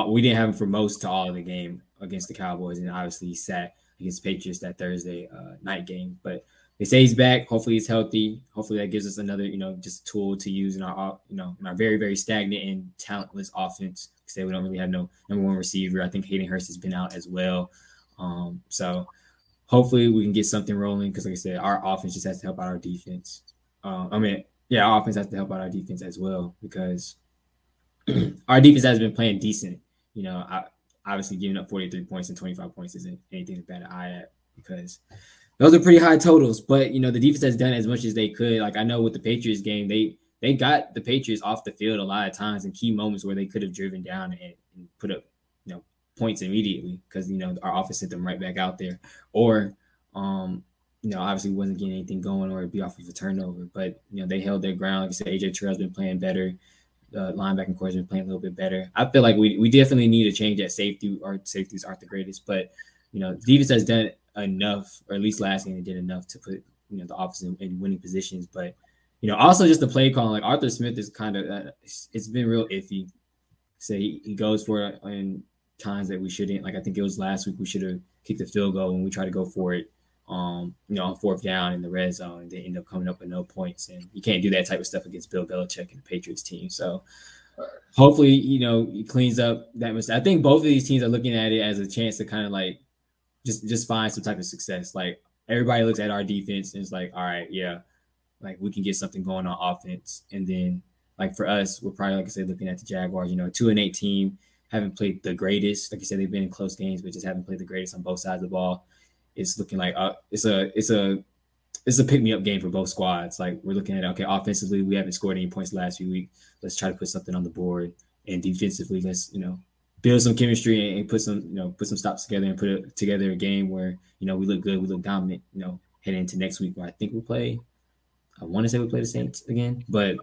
we didn't have him for most to all of the game against the Cowboys, and obviously he sat against Patriots that Thursday night game. But they say he's back. Hopefully he's healthy. Hopefully that gives us another, just tool to use in our, in our very, very stagnant and talentless offense. Say we don't really have no number 1 receiver. I think Hayden Hurst has been out as well. So hopefully we can get something rolling because, like I said, our offense just has to help out our defense. Our offense has to help out our defense as well because our defense has been playing decent. Obviously giving up 43 points and 25 points isn't anything to bat an eye at because those are pretty high totals. But, the defense has done as much as they could. Like I know with the Patriots game, they got the Patriots off the field a lot of times in key moments where they could have driven down and put up, points immediately because, our offense sent them right back out there. Or, obviously wasn't getting anything going or it'd be off of a turnover. But, they held their ground. Like I said, AJ Terrell's been playing better. The linebacking core has been playing a little bit better. I feel like we definitely need a change at safety. Our safeties aren't the greatest. But, the defense has done enough, or at least last game they did enough to put, the offense in winning positions. But, also just the play call, like Arthur Smith is kind of it's been real iffy. Say he goes for it in times that we shouldn't. Like I think it was last week we should have kicked the field goal when we tried to go for it, on 4th down in the red zone, and they end up coming up with no points. And you can't do that type of stuff against Bill Belichick and the Patriots team. So hopefully, he cleans up that mistake. I think both of these teams are looking at it as a chance to kind of like just find some type of success. Like everybody looks at our defense and it's like, all right, yeah. Like we can get something going on offense. And then like for us, we're probably, like I said, looking at the Jaguars, 2-8 team, haven't played the greatest. Like you said, they've been in close games, but just haven't played the greatest on both sides of the ball. It's looking like it's a pick-me-up game for both squads. Like we're looking at, okay, offensively, we haven't scored any points the last few weeks. Let's try to put something on the board. And defensively, let's, build some chemistry and put some stops together and put together a game where, we look good, we look dominant, heading into next week where I think I want to say we play the Saints again, but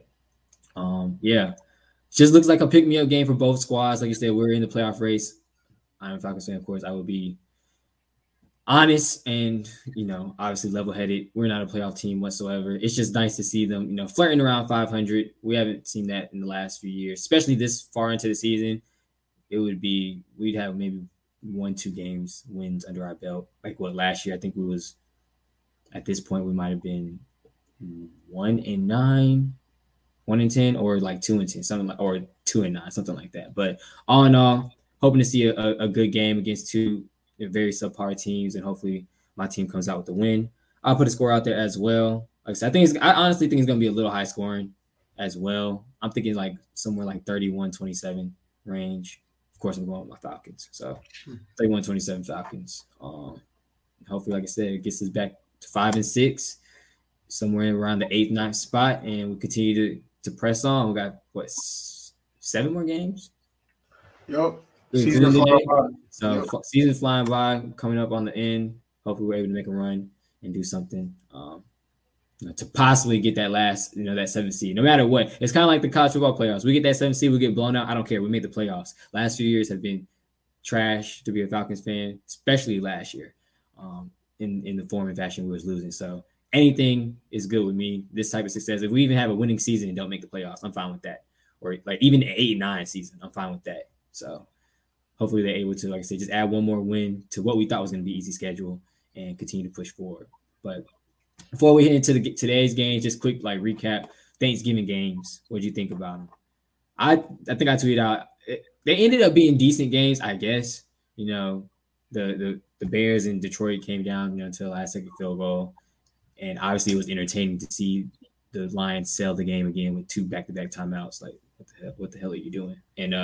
it just looks like a pick-me-up game for both squads. Like you said, we're in the playoff race. I'm a Falcons fan, of course. I will be honest and, obviously level-headed. We're not a playoff team whatsoever. It's just nice to see them, flirting around 500. We haven't seen that in the last few years, especially this far into the season. We'd have maybe 1-2 wins under our belt. Like what last year, I think at this point we might have been 1-9, 1-10, or like 2-10, something like, or 2-9, something like that. But all in all, hoping to see a good game against two very subpar teams, and hopefully my team comes out with the win. I'll put a score out there as well. Like I said, I honestly think it's going to be a little high scoring as well. I'm thinking like somewhere like 31-27 range. Of course, I'm going with my Falcons. So 31-27 Falcons. Hopefully, like I said, it gets us back to 5-6, somewhere around the 8th, 9th spot, and we continue to press on. We got, 7 more games? Yep. Season's flying by, coming up on the end. Hopefully, we're able to make a run and do something to possibly get that last, that 7th seed. No matter what, it's kind of like the college football playoffs. We get that 7th seed, we get blown out. I don't care. We made the playoffs. Last few years have been trash to be a Falcons fan, especially last year. In the form and fashion we was losing. So anything is good with me. This type of success. If we even have a winning season and don't make the playoffs, I'm fine with that. Or like even an 8-9 season, I'm fine with that. So hopefully they're able to, like I said, just add one more win to what we thought was going to be easy schedule and continue to push forward. But before we head into today's games, just quick recap. Thanksgiving games. What did you think about them? I think I tweeted out. They ended up being decent games, I guess. The Bears in Detroit came down until the last second field goal, and obviously it was entertaining to see the Lions sell the game again with 2 back-to-back timeouts. Like, what the hell are you doing? And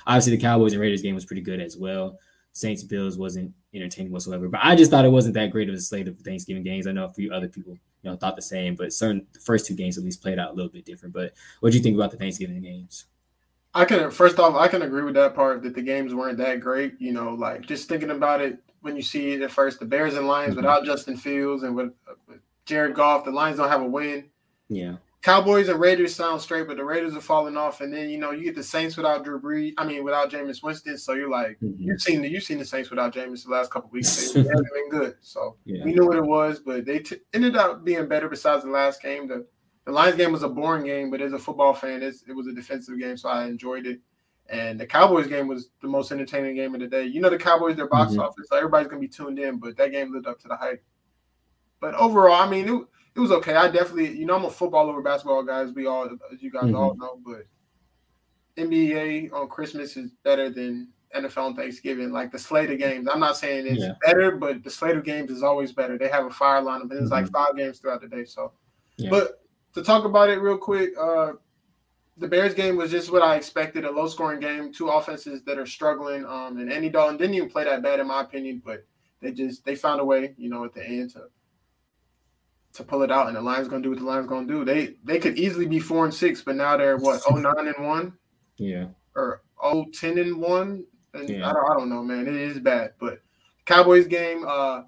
obviously the Cowboys and Raiders game was pretty good as well. Saints Bills wasn't entertaining whatsoever, but I just thought it wasn't that great of a slate of Thanksgiving games. I know a few other people thought the same, but the first 2 games at least played out a little bit different. But what do you think about the Thanksgiving games? First off, I can agree with that part, that the games weren't that great. Just thinking about it, when you see it at first, the Bears and Lions without Justin Fields and with Jared Goff, the Lions don't have a win. Yeah. Cowboys and Raiders sound straight, but the Raiders are falling off. And then, you get the Saints without without Jameis Winston. So you're like, you've seen the Saints without Jameis the last couple of weeks. They haven't been good. So we knew what it was, but they ended up being better besides the last game. The Lions game was a boring game, but as a football fan, it was a defensive game, so I enjoyed it. And the Cowboys game was the most entertaining game of the day. The Cowboys, their box office, so everybody's going to be tuned in, but that game lived up to the hype. But overall, it was okay. I definitely, I'm a football over basketball guy, as you guys all know, but NBA on Christmas is better than NFL on Thanksgiving. Like the slate of games, I'm not saying it's better, but the slate of games is always better. They have a fire lineup, and it's like 5 games throughout the day. So, but to talk about it real quick, the Bears game was just what I expected, a low-scoring game, 2 offenses that are struggling. And Andy Dalton didn't even play that bad, in my opinion, but they found a way, at the end to pull it out. And the Lions going to do what the Lions going to do. They could easily be 4-6, but now they're 0-9-1, or 0-10-1, and I don't know, man. It is bad, but Cowboys game, I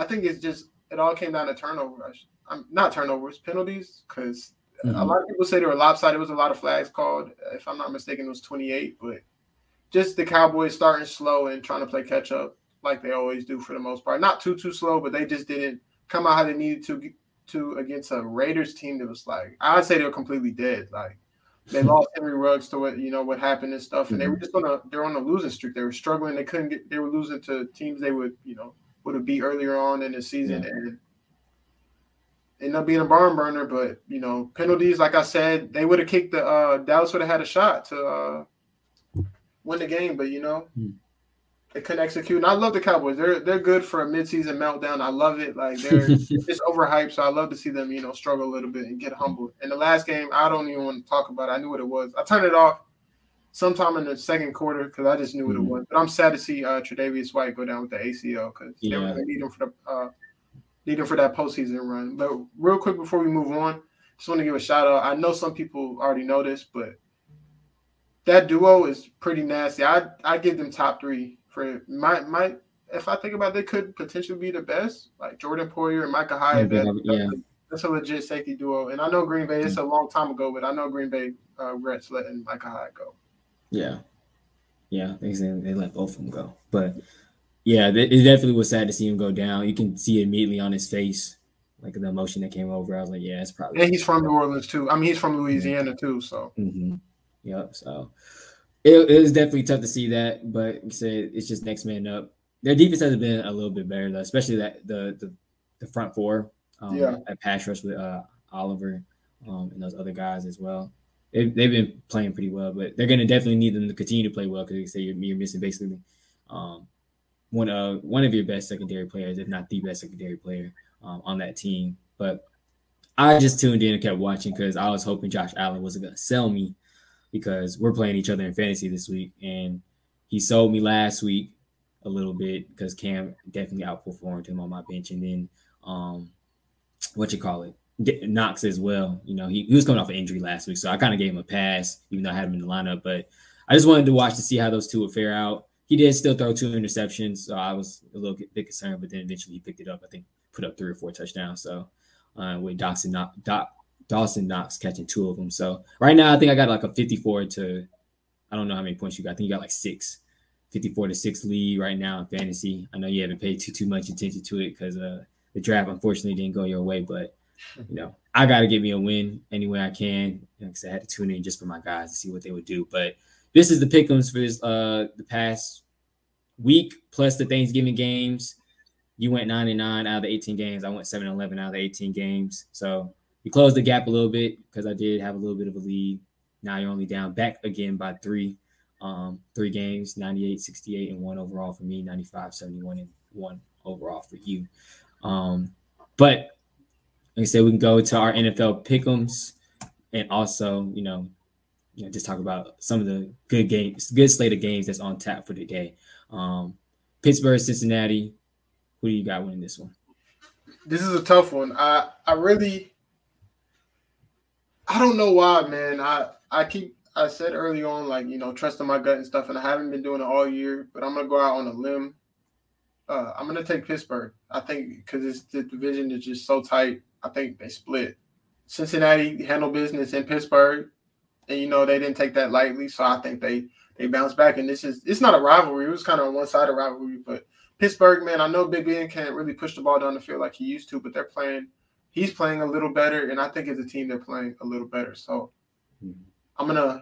think it all came down to turnovers. Not turnovers, penalties, because a lot of people say they were lopsided. It was a lot of flags called. If I'm not mistaken, it was 28. But just the Cowboys starting slow and trying to play catch up like they always do for the most part. Not too slow, but they just didn't come out how they needed to against a Raiders team that was I'd say they were completely dead. They lost Henry Ruggs to what happened and stuff, and they were just they're on a losing streak. They were struggling. They were losing to teams they would have beat earlier on in the season, and ended up being a barn burner. But penalties, like I said, they would have kicked Dallas would have had a shot to win the game, but they couldn't execute. And I love the Cowboys. They're good for a midseason meltdown. I love it. They're just overhyped, so I love to see them struggle a little bit and get humbled. In the last game, I don't even want to talk about it. I knew what it was. I turned it off sometime in the second quarter because I just knew what it was. But I'm sad to see Tre'Davious White go down with the ACL because they were going to need him for that postseason run. But real quick before we move on, just want to give a shout out. I know some people already know this, but that duo is pretty nasty. I give them top 3 for my. If I think about it, they could potentially be the best, like Jordan Poyer and Micah Hyde. That's a legit safety duo. And I know Green Bay. It's a long time ago, but I know Green Bay regrets letting Micah Hyde go. Yeah, they let both of them go, but. Yeah, it definitely was sad to see him go down. You can see it immediately on his face, the emotion that came over. I was like, yeah, it's probably. And he's from New Orleans too. He's from Louisiana too. So. Yep. So, it was definitely tough to see that, but like I said, it's just next man up. their defense has been a little bit better, though, especially that the front four. At pass rush with Oliver and those other guys as well. They've been playing pretty well, but they're going to definitely need them to continue to play well because they say you're missing basically one of your best secondary players, if not the best secondary player on that team. But I just tuned in and kept watching because I was hoping Josh Allen wasn't going to sell me because we're playing each other in fantasy this week, and he sold me last week a little bit because Cam definitely outperformed him on my bench, and then Knox as well. You know, he was coming off an injury last week, so I kind of gave him a pass, even though I had him in the lineup. But I just wanted to watch to see how those two would fare out. He did still throw 2 interceptions, so I was a little bit concerned, but then eventually he picked it up. I think put up 3 or 4 touchdowns. So with Dawson Knox catching 2 of them. So right now I think I got like a 54 to, I don't know how many points you got. I think you got like 6, 54-6 lead right now in fantasy. I know you haven't paid too much attention to it because the draft unfortunately didn't go your way, but you know, I got to get me a win any way I can. Like I said, I had to tune in just for my guys to see what they would do. But this is the pick'ems for this the past week plus the Thanksgiving games. You went 9-9 out of the 18 games. I went 7-11 out of the 18 games. So you closed the gap a little bit because I did have a little bit of a lead. Now you're only down back again by 3. 3 games, 98-68 and 1 overall for me, 95-71 and 1 overall for you. But like I said, we can go to our NFL pick'ems and also, you know, just talk about some of the good slate of games that's on tap for today. Pittsburgh, Cincinnati. Who do you got winning this one? This is a tough one. I don't know why, man. I said early on, like, you know, trusting my gut and stuff, and I haven't been doing it all year, but I'm going to go out on a limb. I'm going to take Pittsburgh. I think because the division is just so tight, I think they split. Cincinnati handled business in Pittsburgh, and, you know, they didn't take that lightly, so I think they bounce back. And it's not a rivalry. It was kind of a one-sided rivalry, but Pittsburgh, man, I know Big Ben can't really push the ball down the field like he used to, but he's playing a little better, and I think as a team they're playing a little better. So I'm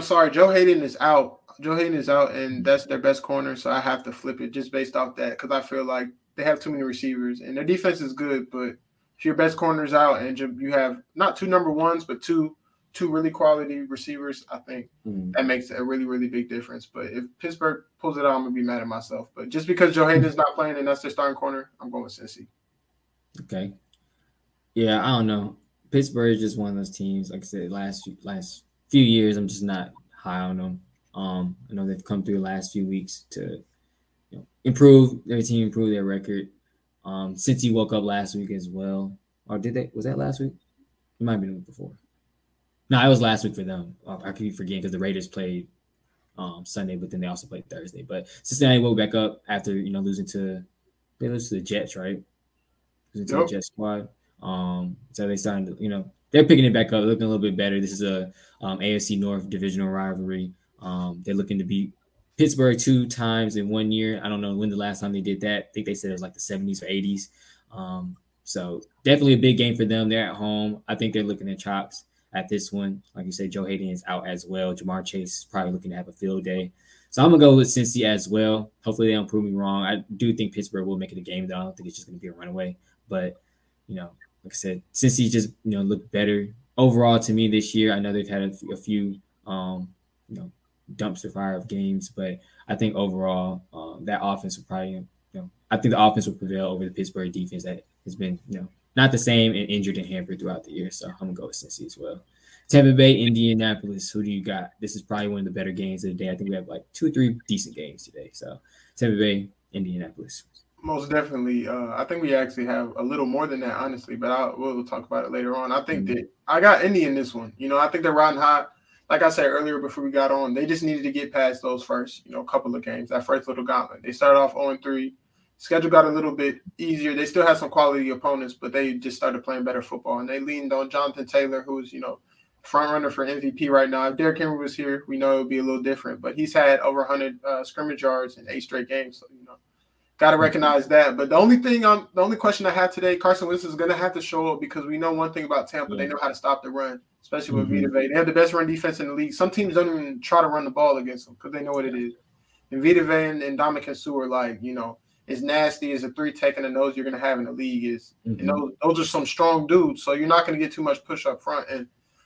sorry, Joe Hayden is out. And that's their best corner, so I have to flip it just based off that because I feel like they have too many receivers, and their defense is good, but if your best corner is out and you have not 2 number ones, but two really quality receivers, I think that makes a really, really big difference. But if Pittsburgh pulls it out, I'm going to be mad at myself. But just because Joe Hayden is not playing and that's their starting corner, I'm going with Cincy. Okay. Yeah, I don't know. Pittsburgh is just one of those teams, like I said, last few years, I'm just not high on them. I know they've come through the last few weeks to improve their team, improve their record. Since he woke up last week as well. Or did they? Was that last week? It might have been the week before. No, it was last week for them. I keep forgetting because the Raiders played Sunday, but then they also played Thursday. But Cincinnati woke back up after losing to the Jets, right? Losing to the Jets squad. So they started to, they're picking it back up, looking a little bit better. This is a AFC North divisional rivalry. They're looking to beat Pittsburgh 2 times in 1 year. I don't know when the last time they did that. I think they said it was like the 70s or 80s. So definitely a big game for them. They're at home. I think they're looking at chops at this one. Like you said, Joe Hayden is out as well. Jamar Chase is probably looking to have a field day. So I'm going to go with Cincy as well. Hopefully they don't prove me wrong. I do think Pittsburgh will make it a game, though. I don't think it's just going to be a runaway. But, like I said, Cincy just, looked better overall to me this year. I know they've had a few, dumpster fire of games, but I think overall that offense will probably, I think the offense will prevail over the Pittsburgh defense that has been, not the same and injured and hampered throughout the year. So I'm going to go with Cincy as well. Tampa Bay, Indianapolis. Who do you got? This is probably one of the better games of the day. I think we have like 2 or 3 decent games today. So Tampa Bay, Indianapolis. Most definitely. I think we actually have a little more than that, honestly, but we'll talk about it later on. I think that I got Indy in this one. I think they're riding hot. Like I said earlier before we got on, they just needed to get past those first, couple of games, that first little gauntlet. They started off 0-3. Schedule got a little bit easier. They still had some quality opponents, but they just started playing better football. And they leaned on Jonathan Taylor, who's, front runner for MVP right now. If Derrick Henry was here, we know it would be a little different. But he's had over 100 scrimmage yards in 8 straight games. So, got to recognize that. But the only question I have today, Carson Wentz is going to have to show up because we know one thing about Tampa. They know how to stop the run, especially with Vita Vea. They have the best run defense in the league. Some teams don't even try to run the ball against them because they know what it is. And Vita Vea and Ndamukong Suh are like, as nasty as a 3 taking the nose you're going to have in the league is. Mm-hmm. And those are some strong dudes, so you're not going to get too much push up front.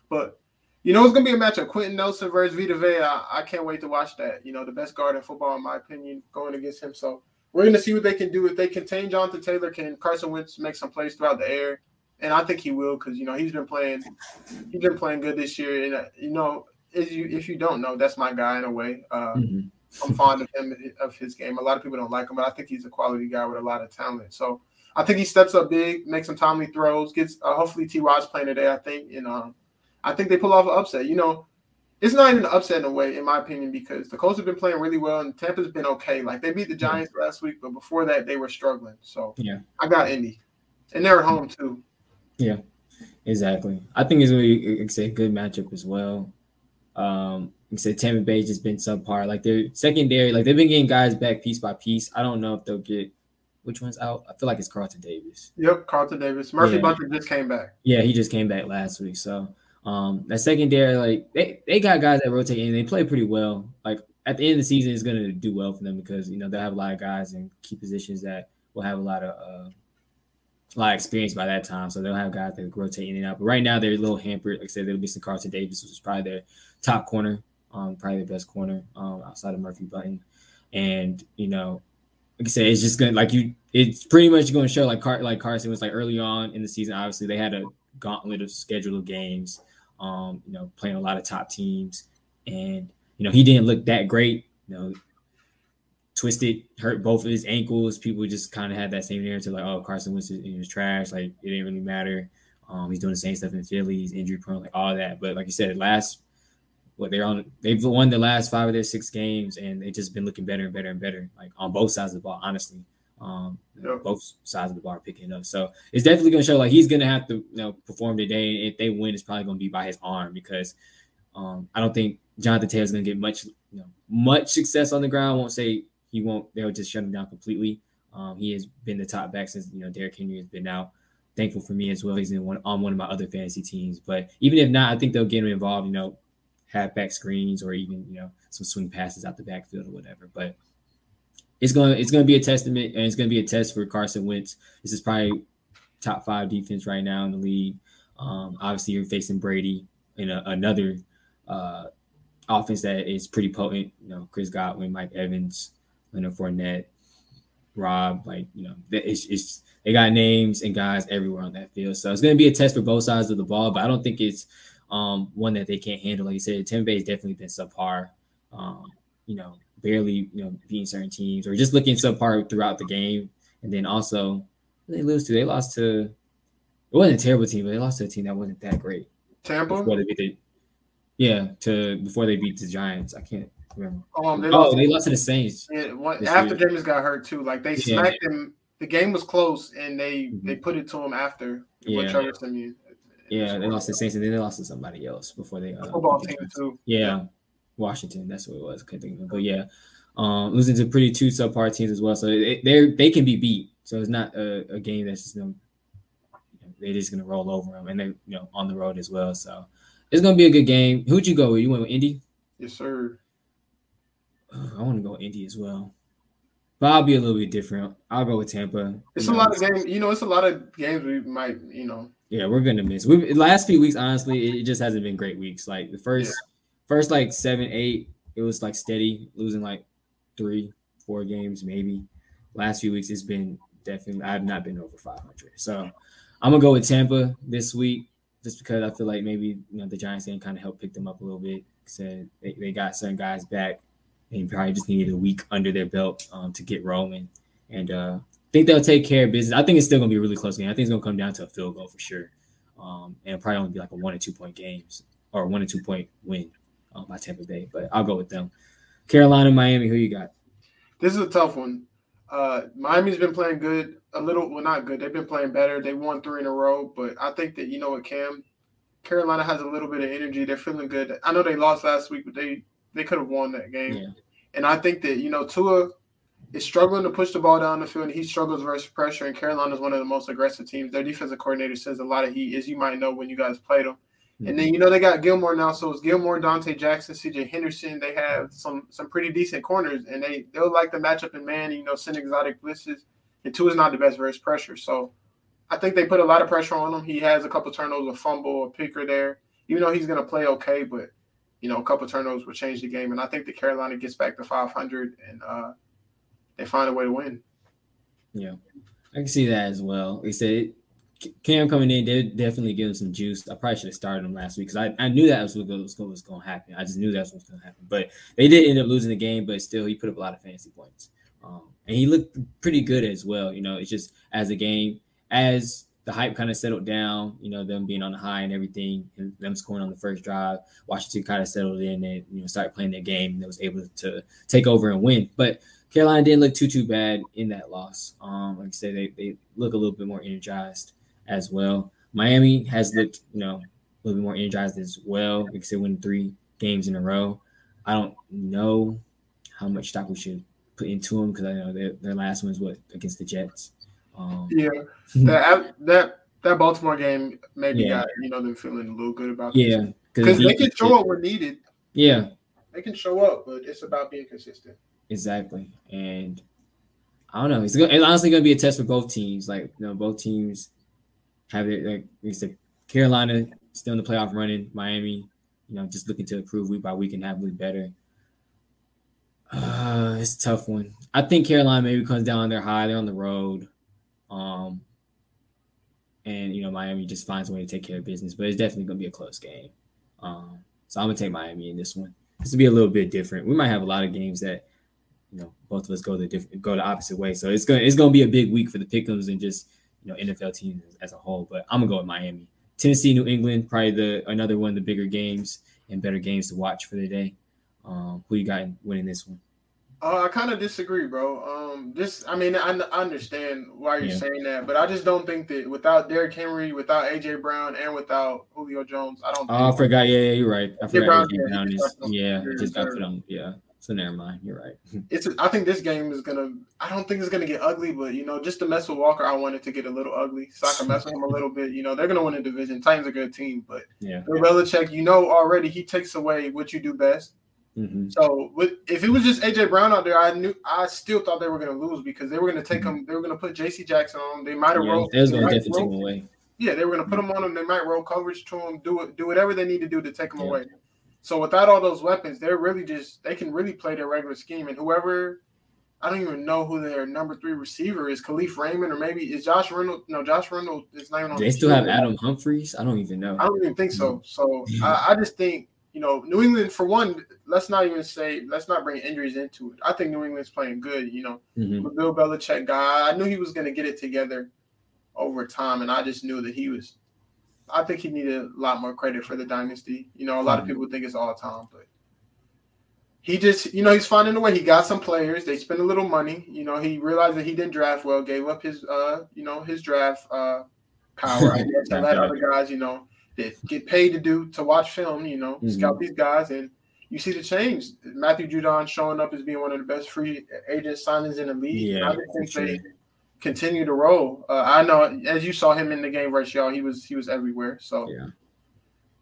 But it's going to be a matchup. Quentin Nelson versus Vita Vea. I can't wait to watch that. The best guard in football, in my opinion, going against him. So we're going to see what they can do. If they contain Jonathan Taylor, can Carson Wentz make some plays throughout the air? And I think he will because, he's been playing good this year. And, if you don't know, that's my guy in a way. I'm fond of him, of his game. A lot of people don't like him, but I think he's a quality guy with a lot of talent. So I think he steps up big, makes some timely throws, gets hopefully T.Y.'s playing today, I think. And I think they pull off an upset. It's not even an upset in a way, in my opinion, because the Colts have been playing really well and Tampa's been okay. Like, they beat the Giants last week, but before that, they were struggling. So I got Indy. And they're at home, too. Yeah, exactly. I think it's going to be a good matchup as well. Like I said, Tampa Bay's just been subpar. Like, their secondary, like, they've been getting guys back piece by piece. I don't know if they'll get which one's out. I feel like it's Carlton Davis. Yep, Carlton Davis. Murphy Bunter just came back. Yeah, he just came back last week. So that secondary, like, they got guys that rotate in. They play pretty well. Like, at the end of the season, it's going to do well for them because, they'll have a lot of guys in key positions that will have a lot of experience by that time. So they'll have guys that rotate in and out. But right now, they're a little hampered. Like I said, they'll be some Carlton Davis, which is probably their top corner. Probably the best corner outside of Murphy Button. And, like I said, it's just going to, it's pretty much going to show like Carson was like early on in the season. Obviously, they had a gauntlet of schedule of games, playing a lot of top teams. And, he didn't look that great, twisted, hurt both of his ankles. People just kind of had that same narrative like, oh, Carson Wentz is trash. Like, it didn't really matter. He's doing the same stuff in Philly. He's injury prone, like all that. But like you said, they've won the last 5 of their 6 games, and they've just been looking better and better and better, like on both sides of the ball, honestly. Both sides of the ball are picking it up. So it's definitely going to show like he's going to have to perform today. And if they win, it's probably going to be by his arm because I don't think Jonathan Taylor's going to get much success on the ground. I won't say he won't. They'll just shut him down completely. He has been the top back since Derrick Henry has been out. Thankful for me as well. He's on one of my other fantasy teams. But even if not, I think they'll get him involved. Halfback screens or even some swing passes out the backfield or whatever. But it's gonna be a testament and it's gonna be a test for Carson Wentz. This is probably top 5 defense right now in the league. Obviously, you're facing Brady in another offense that is pretty potent. Chris Godwin, Mike Evans, Leonard Fournette, Rob. They got names and guys everywhere on that field. So it's gonna be a test for both sides of the ball. But I don't think it's one that they can't handle. Like you said, Tampa Bay has definitely been subpar, barely, beating certain teams or just looking subpar throughout the game. And then also, they lost to, it wasn't a terrible team, but they lost to a team that wasn't that great. Tampa? Before they beat the Giants. I can't remember. They lost to the Saints. Yeah, after James got hurt too. Like they smacked him. The game was close, and they put it to him after. Trevor Siemian. Yeah, they lost to the Saints, and then they lost to somebody else before they football team too. Yeah, Washington. That's what it was. I couldn't think of it. But yeah, losing to pretty 2 subpar teams as well. So they can be beat. So it's not a game that's just they're just gonna roll over them, and they're on the road as well. So it's gonna be a good game. Who'd you go with? You went with Indy? Yes, sir. I want to go with Indy as well. But I'll be a little bit different. I'll go with Tampa. It's a lot of games. It's a lot of games we might, Yeah, we're gonna miss. Last few weeks, honestly, it just hasn't been great weeks. Like the first like 7, 8, it was like steady, losing like 3, 4 games maybe. Last few weeks, it's been definitely. I have not been over 500. So I'm gonna go with Tampa this week, just because I feel like maybe the Giants can kind of help pick them up a little bit. Said they got certain guys back. They probably just needed a week under their belt to get rolling. And I think they'll take care of business. I think it's still going to be a really close game. I think it's going to come down to a field goal for sure. And it'll probably only be like a 1 or 2 point games or 1 or 2 point win by Tampa Bay. But I'll go with them. Carolina, Miami, who you got? This is a tough one. Miami's been playing good. Not good. They've been playing better. They won 3 in a row. But I think that, Cam, Carolina has a little bit of energy. They're feeling good. I know they lost last week, but they could have won that game. Yeah. And I think that, Tua is struggling to push the ball down the field, and he struggles versus pressure, and Carolina is one of the most aggressive teams. Their defensive coordinator says a lot of heat, as you might know when you guys played them. And then, they got Gilmore now. So it's Gilmore, Dante Jackson, CJ Henderson. They have some pretty decent corners, and they'll like the matchup in man, send exotic blitzes. And Tua is not the best versus pressure. So I think they put a lot of pressure on him. He has a couple turnovers, a fumble, a picker there. Even though he's going to play okay, but, a couple turnovers will change the game. And I think that Carolina gets back to 500 and they find a way to win. Yeah, I can see that as well. Like I said, Cam coming in, they definitely give him some juice. I probably should have started him last week because I knew that was what was going to happen. I just knew that's what was going to happen. But they did end up losing the game, but still he put up a lot of fantasy points. And he looked pretty good as well. It's just as the hype kind of settled down, them being on the high and everything, and them scoring on the first drive, Washington kind of settled in and, started playing their game and was able to take over and win. But Carolina didn't look too bad in that loss. Like I said, they look a little bit more energized as well. Miami has looked, a little bit more energized as well. Like I said, winning 3 games in a row. I don't know how much stock we should put into them because I know their last one was against the Jets. That Baltimore game maybe got them feeling a little good about this. Yeah, because they can show up when needed. Yeah, they can show up, but it's about being consistent. Exactly, and I don't know. It's honestly going to be a test for both teams. Like both teams have it. Like we said, Carolina still in the playoff running. Miami, just looking to improve week by week and have look better. It's a tough one. I think Carolina maybe comes down their high. They're on the road. And Miami just finds a way to take care of business, but it's definitely going to be a close game. So I'm going to take Miami in this one. This will be a little bit different. We might have a lot of games that, both of us go the opposite way. So it's going to be a big week for the pick'ems and just, NFL teams as a whole, but I'm going to go with Miami. Tennessee, New England, probably another one of the bigger games and better games to watch for the day. Who you got winning this one? I kind of disagree, bro. I understand why you're saying that, but I just don't think that without Derrick Henry, without AJ Brown, and without Julio Jones, I don't. I forgot. Yeah, you're right. I forgot AJ Brown just got put on. Yeah, so never mind. You're right. I think this game is gonna. I don't think it's gonna get ugly, but just to mess with Walker, I want it to get a little ugly, so I can mess with him a little bit. They're gonna win the bill. Titans are a good team, but Belichick, already he takes away what you do best. Mm-hmm. So if it was just AJ Brown out there, I still thought they were going to lose because they were going to take him. They were going to put J.C. Jackson on. They might have rolled. They was going to definitely take him away. Yeah, they were going to put him on him. They might roll coverage to him. Do whatever they need to do to take him away. So without all those weapons, they're really they can really play their regular scheme. And whoever, I don't even know who their number 3 receiver is, Khalif Raymond, or maybe is Josh Reynolds. No, Josh Reynolds is not even on. They still have Adam Humphries. I don't even know. I don't even think so. So I just think. New England, for one, let's not bring injuries into it. I think New England's playing good, Mm-hmm. The Bill Belichick guy. I knew he was going to get it together over time, and I just knew that I think he needed a lot more credit for the dynasty. A lot of people think it's all time, but he just, he's finding a way. He got some players. They spent a little money. He realized that he didn't draft well, gave up his, his draft power. I guess to let other guys, that get paid to watch film, scout these guys, and you see the change. Matthew Judon showing up as being one of the best free agent signings in the league. Yeah, I think they continue to roll. I know, as you saw him in the game versus y'all, he was everywhere. So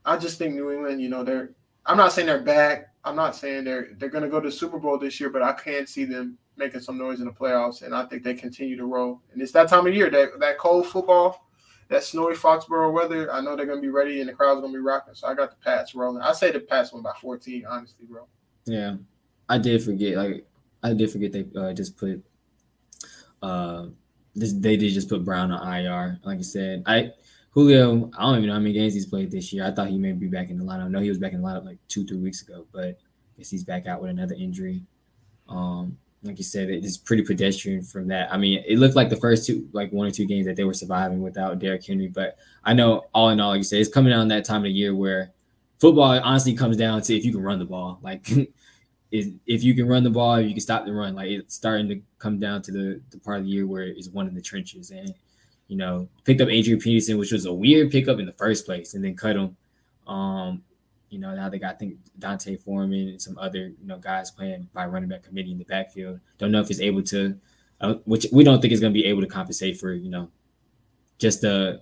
I just think New England, I'm not saying they're bad. I'm not saying they're going to go to the Super Bowl this year, but I can see them making some noise in the playoffs, and I think they continue to roll. And it's that time of year, that cold football. That snowy Foxborough weather, I know they're going to be ready and the crowd's going to be rocking. So I got the Pats rolling. I say the Pats won by 14, honestly, bro. Yeah. I did forget. They just put they did just put Brown on IR. Like I said, Julio, I don't even know how many games he's played this year. I thought he may be back in the lineup. I know he was back in the lineup like 2-3 weeks ago, but I guess he's back out with another injury. Like you said, it's pretty pedestrian from that. I mean, it looked like the first 1 or 2 games that they were surviving without Derrick Henry. But I know, all in all, like you said, it's coming down that time of the year where football honestly comes down to if you can run the ball. Like, if you can run the ball, if you can stop the run. Like, it's starting to come down to the part of the year where it's one in the trenches. And, picked up Adrian Peterson, which was a weird pickup in the first place, and then cut him. Now they got, I think, Dante Foreman and some other, guys playing by running back committee in the backfield. Don't know if it's able to, which we don't think is going to be able to compensate for, just the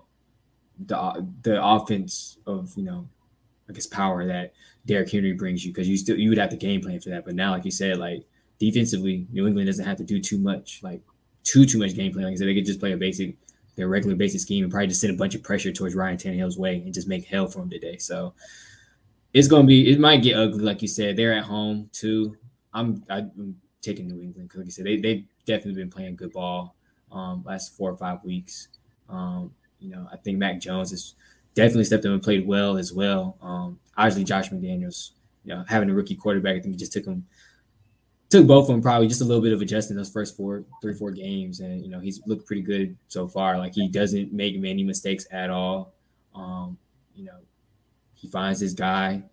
offense of, power that Derrick Henry brings you, because you would have to game plan for that. But now, like you said, like defensively, New England doesn't have to do too much, like too much game plan. Like I said, they could just play their regular basic scheme and probably just send a bunch of pressure towards Ryan Tannehill's way and just make hell for him today. So it might get ugly, like you said. They're at home too. I'm taking New England because, like you said, they've definitely been playing good ball last 4 or 5 weeks. I think Mac Jones has definitely stepped up and played well as well. Obviously, Josh McDaniels, having a rookie quarterback, I think he just took both of them probably just a little bit of adjusting those first 3 or 4 games, and he's looked pretty good so far. Like, he doesn't make many mistakes at all. He finds his guy.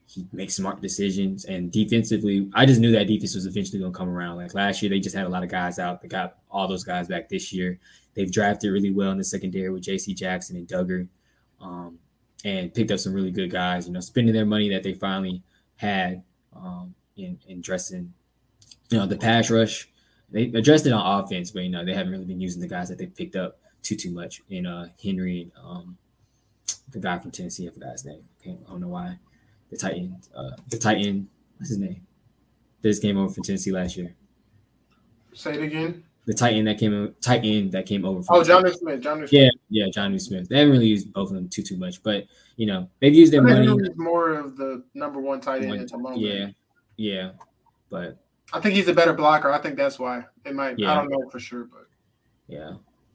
He makes smart decisions, and defensively, I just knew that defense was eventually going to come around. Like last year, they just had a lot of guys out. They got all those guys back this year. They've drafted really well in the secondary with J.C. Jackson and Duggar, and picked up some really good guys. Spending their money that they finally had in dressing, the pass rush. They addressed it on offense, but they haven't really been using the guys that they picked up too much in Henry and the guy from Tennessee. I forgot his name. I don't know why. The Titan, what's his name? This came over from Tennessee last year. Say it again. The Titan that came over. From Jonnu Smith. Yeah, Jonnu Smith. They haven't really used both of them too much, but they've used their money. More of the number one tight end at the moment. Yeah, but I think he's a better blocker. I think that's why it might. Yeah. I don't know for sure, but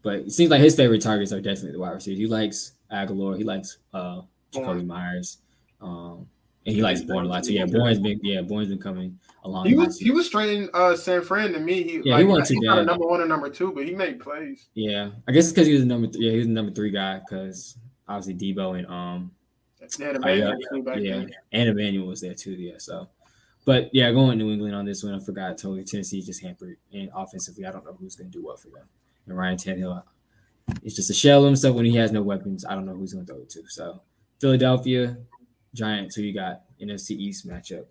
but it seems like his favorite targets are definitely the wide receivers. He likes Aguilar. He likes Jacoby Myers. And he likes Bourne a lot too. Yeah, Bourne's been coming along. He was straight San Fran to me. He wasn't too bad. Number 1 and number 2, but he made plays. Yeah, I guess it's because he was the number 3 guy, because obviously Debo and and Emmanuel was there too. Yeah, so. But yeah, going New England on this one, I forgot totally. Tennessee's just hampered, and offensively, I don't know who's going to do well for them. And Ryan Tannehill, it's just a shell of himself when he has no weapons. I don't know who's going to throw it to. So Philadelphia Giants, who you got? NFC East matchup.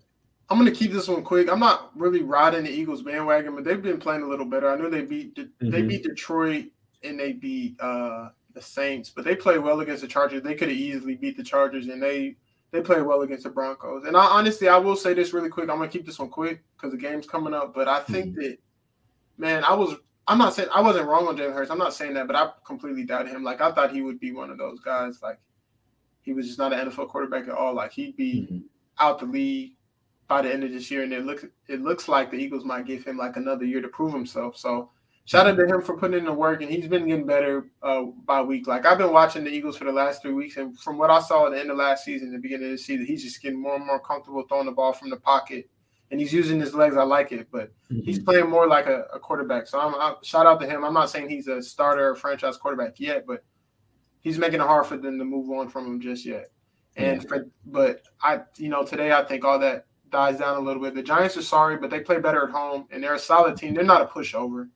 I'm going to keep this one quick. I'm not really riding the Eagles bandwagon, but they've been playing a little better. I know they beat Detroit and they beat the Saints, but they played well against the Chargers. They could have easily beat the Chargers, and they played well against the Broncos. And I will say this really quick. I'm going to keep this one quick because the game's coming up, but I think that, man, I'm not saying I wasn't wrong on Jalen Hurts. I'm not saying that, but I completely doubted him. Like, I thought he would be one of those guys. Like, he was just not an NFL quarterback at all. Like, he'd be out the league by the end of this year, and it looks like the Eagles might give him like another year to prove himself. So shout out to him for putting in the work, and he's been getting better by week. Like, I've been watching the Eagles for the last 3 weeks, and from what I saw at the end of last season, the beginning of the season, he's just getting more and more comfortable throwing the ball from the pocket, and he's using his legs. I like it, but he's playing more like a quarterback. So I'm shout out to him. I'm not saying he's a starter or franchise quarterback yet, but he's making it hard for them to move on from him just yet. And today I think all that dies down a little bit. The Giants are sorry, but they play better at home, and they're a solid team. They're not a pushover,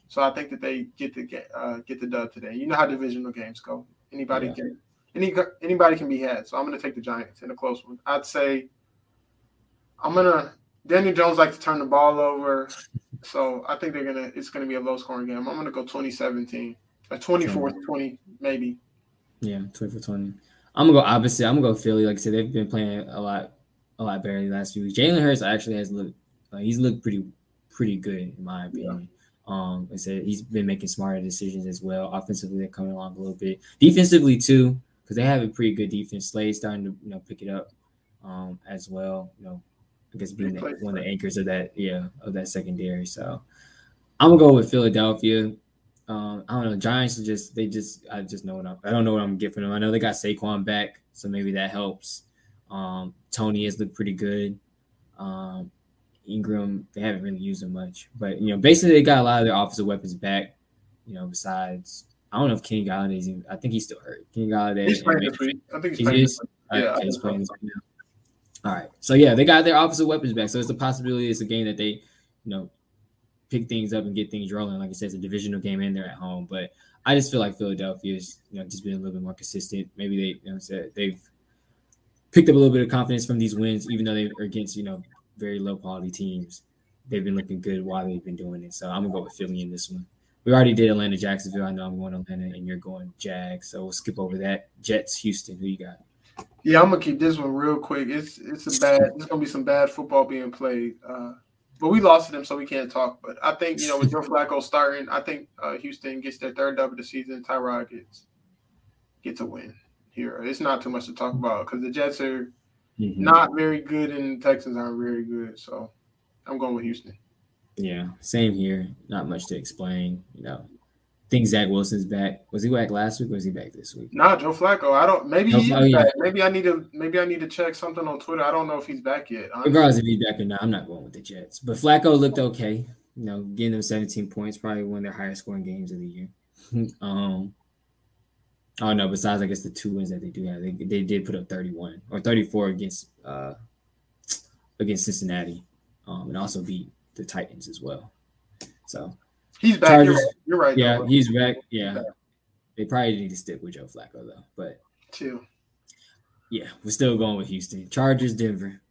so I think that they get the dub today. You know how divisional games go. Anybody can be had. So I'm going to take the Giants in a close one. I'd say Daniel Jones likes to turn the ball over, so I think it's gonna be a low scoring game. I'm gonna go 2017, a 24-20 maybe. Yeah, 24-20. I'm gonna go opposite. I'm gonna go Philly. Like I said, they've been playing a lot better in the last few weeks. Jalen Hurts actually has looked pretty good in my opinion. Like I said, he's been making smarter decisions as well. Offensively, they're coming along a little bit. Defensively too, because they have a pretty good defense. Slade's starting to pick it up as well. I guess being one of the anchors of that secondary. So I'm gonna go with Philadelphia. I don't know. Giants I don't know what I'm gonna get from them. I know they got Saquon back, so maybe that helps. Tony has looked pretty good. Ingram, they haven't really used him much, but basically they got a lot of their offensive weapons back. Besides, I don't know if Kenny Galladay's even. I think he's still hurt. Kenny Galladay. He's playing this week. I think he's playing. He's playing this week now. All right. So yeah, they got their offensive weapons back. So it's a possibility. It's a game that they, pick things up and get things rolling. Like I said, it's a divisional game and they're at home. But I just feel like Philadelphia's, just been a little bit more consistent. Maybe they've picked up a little bit of confidence from these wins, even though they are against, very low quality teams. They've been looking good while they've been doing it. So I'm gonna go with Philly in this one. We already did Atlanta, Jacksonville. I know I'm going Atlanta and you're going Jags. So we'll skip over that. Jets, Houston. Who you got? Yeah, I'm gonna keep this one real quick. It's gonna be some bad football being played. But we lost to them, so we can't talk. But I think, with Joe Flacco starting, I think Houston gets their third dub of the season. Tyrod gets a win here. It's not too much to talk about because the Jets are not very good and the Texans aren't very good. So I'm going with Houston. Yeah, same here. Not much to explain. I think Zach Wilson's back. Was he back last week or was he back this week? Nah, Joe Flacco. I don't. Maybe he's back. Maybe I need to check something on Twitter. I don't know if he's back yet. Honestly. Regardless if he's back or not, I'm not going with the Jets. But Flacco looked okay. Getting them 17 points, probably one of their highest scoring games of the year. Oh no! Besides, I guess the 2 wins that they do have, they did put up 31 or 34 against Cincinnati, and also beat the Titans as well. So. He's back. Chargers, you're right. Yeah, though. he's back. Yeah. They probably need to stick with Joe Flacco, though. But, yeah, we're still going with Houston. Chargers, Denver.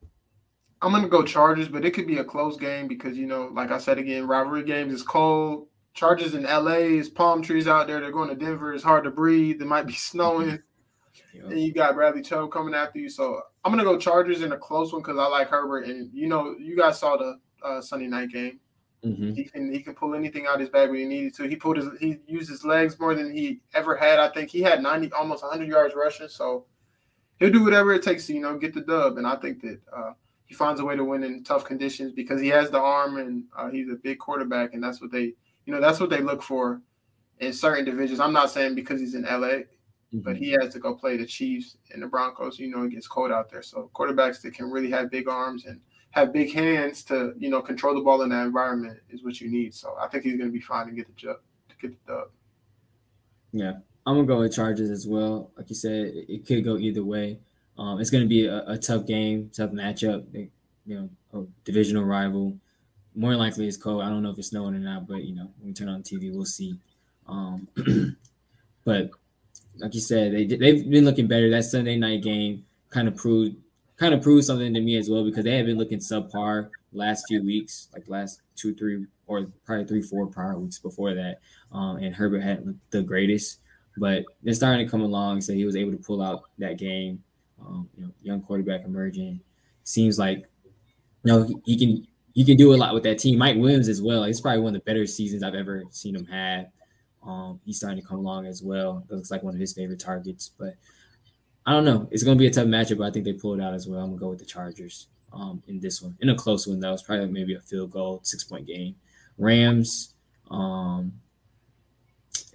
I'm going to go Chargers, but it could be a close game because, like I said again, rivalry games is cold. Chargers in L.A. is palm trees out there. They're going to Denver. It's hard to breathe. It might be snowing. And you got Bradley Chubb coming after you. So I'm going to go Chargers in a close one because I like Herbert. And, you guys saw the Sunday night game. He can pull anything out of his bag when he needed to. He used his legs more than he ever had. I think he had almost 100 yards rushing. So he'll do whatever it takes to get the dub. And I think that he finds a way to win in tough conditions because he has the arm and he's a big quarterback. And that's what they look for in certain divisions. I'm not saying because he's in LA, but he has to go play the Chiefs and the Broncos. It gets cold out there. So quarterbacks that can really have big arms and have big hands to, control the ball in that environment is what you need. So I think he's going to be fine to get the dub. Yeah, I'm going to go with Chargers as well. Like you said, it could go either way. It's going to be a tough game, tough matchup, a divisional rival. More likely it's cold. I don't know if it's snowing or not, but, when we turn on TV, we'll see. But like you said, they've been looking better. That Sunday night game kind of proved something to me as well because they have been looking subpar last few weeks, like last 2, 3, or probably 3, 4 prior weeks before that. And Herbert hadn't looked the greatest, but they're starting to come along. So he was able to pull out that game. Young quarterback emerging. Seems like he can do a lot with that team. Mike Williams as well. It's probably one of the better seasons I've ever seen him have. He's starting to come along as well. It looks like one of his favorite targets, but I don't know. It's going to be a tough matchup, but I think they pull it out as well. I'm going to go with the Chargers in this one. In a close one, though. It's probably maybe a field goal, 6-point game. Rams, they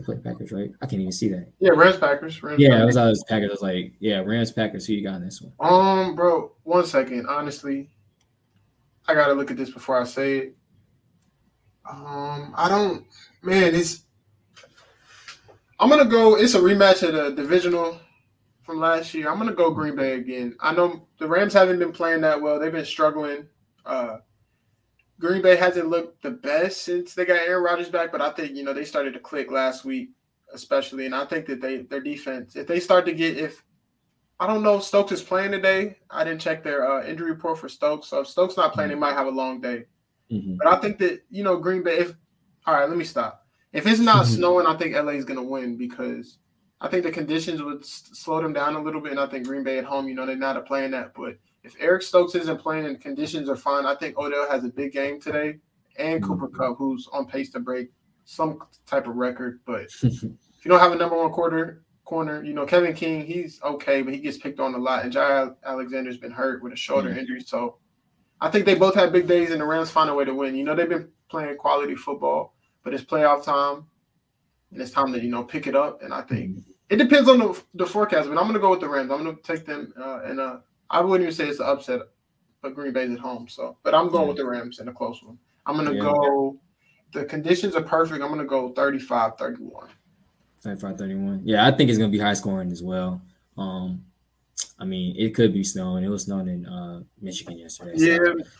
play Packers, right? I can't even see that. Yeah, Rams-Packers. Yeah, it was always Packers. I was like, yeah, Rams-Packers. Who you got in this one? Bro, 1 second. Honestly, I got to look at this before I say it. I'm going to go – it's a rematch of the divisional – from last year. I'm going to go Green Bay again. I know the Rams haven't been playing that well. They've been struggling. Green Bay hasn't looked the best since they got Aaron Rodgers back, but I think, they started to click last week, especially. And I think that their defense, if they start to get, I don't know if Stokes is playing today. I didn't check their injury report for Stokes. So if Stokes not playing, they might have a long day. But I think that, Green Bay, all right, let me stop. If it's not snowing, I think LA is going to win because I think the conditions would slow them down a little bit, and I think Green Bay at home, they're not playing that. But if Eric Stokes isn't playing and the conditions are fine, I think Odell has a big game today, and Cooper Kupp, who's on pace to break some type of record. But if you don't have a number one corner, Kevin King, he's okay, but he gets picked on a lot. And Jair Alexander's been hurt with a shoulder injury. So I think they both have big days, and the Rams find a way to win. They've been playing quality football, but it's playoff time. And it's time to, pick it up. And I think it depends on the forecast, but I'm going to go with the Rams. I'm going to take them. And I wouldn't even say it's an upset, but Green Bay's at home. So, but I'm going with the Rams in a close one. I'm going to go – the conditions are perfect. I'm going to go 35-31. 35-31. Yeah, I think it's going to be high scoring as well. It could be snowing. It was snowing in Michigan yesterday. Yeah,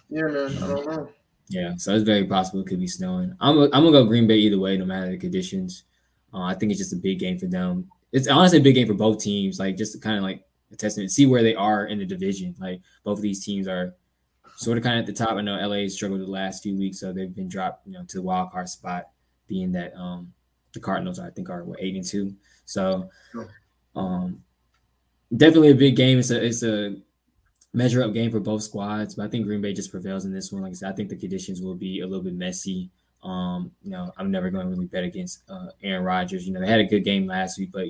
man. I don't know. Yeah, so it's very possible it could be snowing. I'm going to go Green Bay either way, no matter the conditions. I think it's just a big game for them. It's honestly a big game for both teams, just to kind of a testament, see where they are in the division. Both of these teams are sort of kind of at the top. I know LA struggled the last few weeks, so they've been dropped, to the wild card spot, being that the Cardinals, I think, are 8-2. So definitely a big game. It's a measure up game for both squads, but I think Green Bay just prevails in this one. Like I said, I think the conditions will be a little bit messy. I'm never going to really bet against Aaron Rodgers. They had a good game last week, but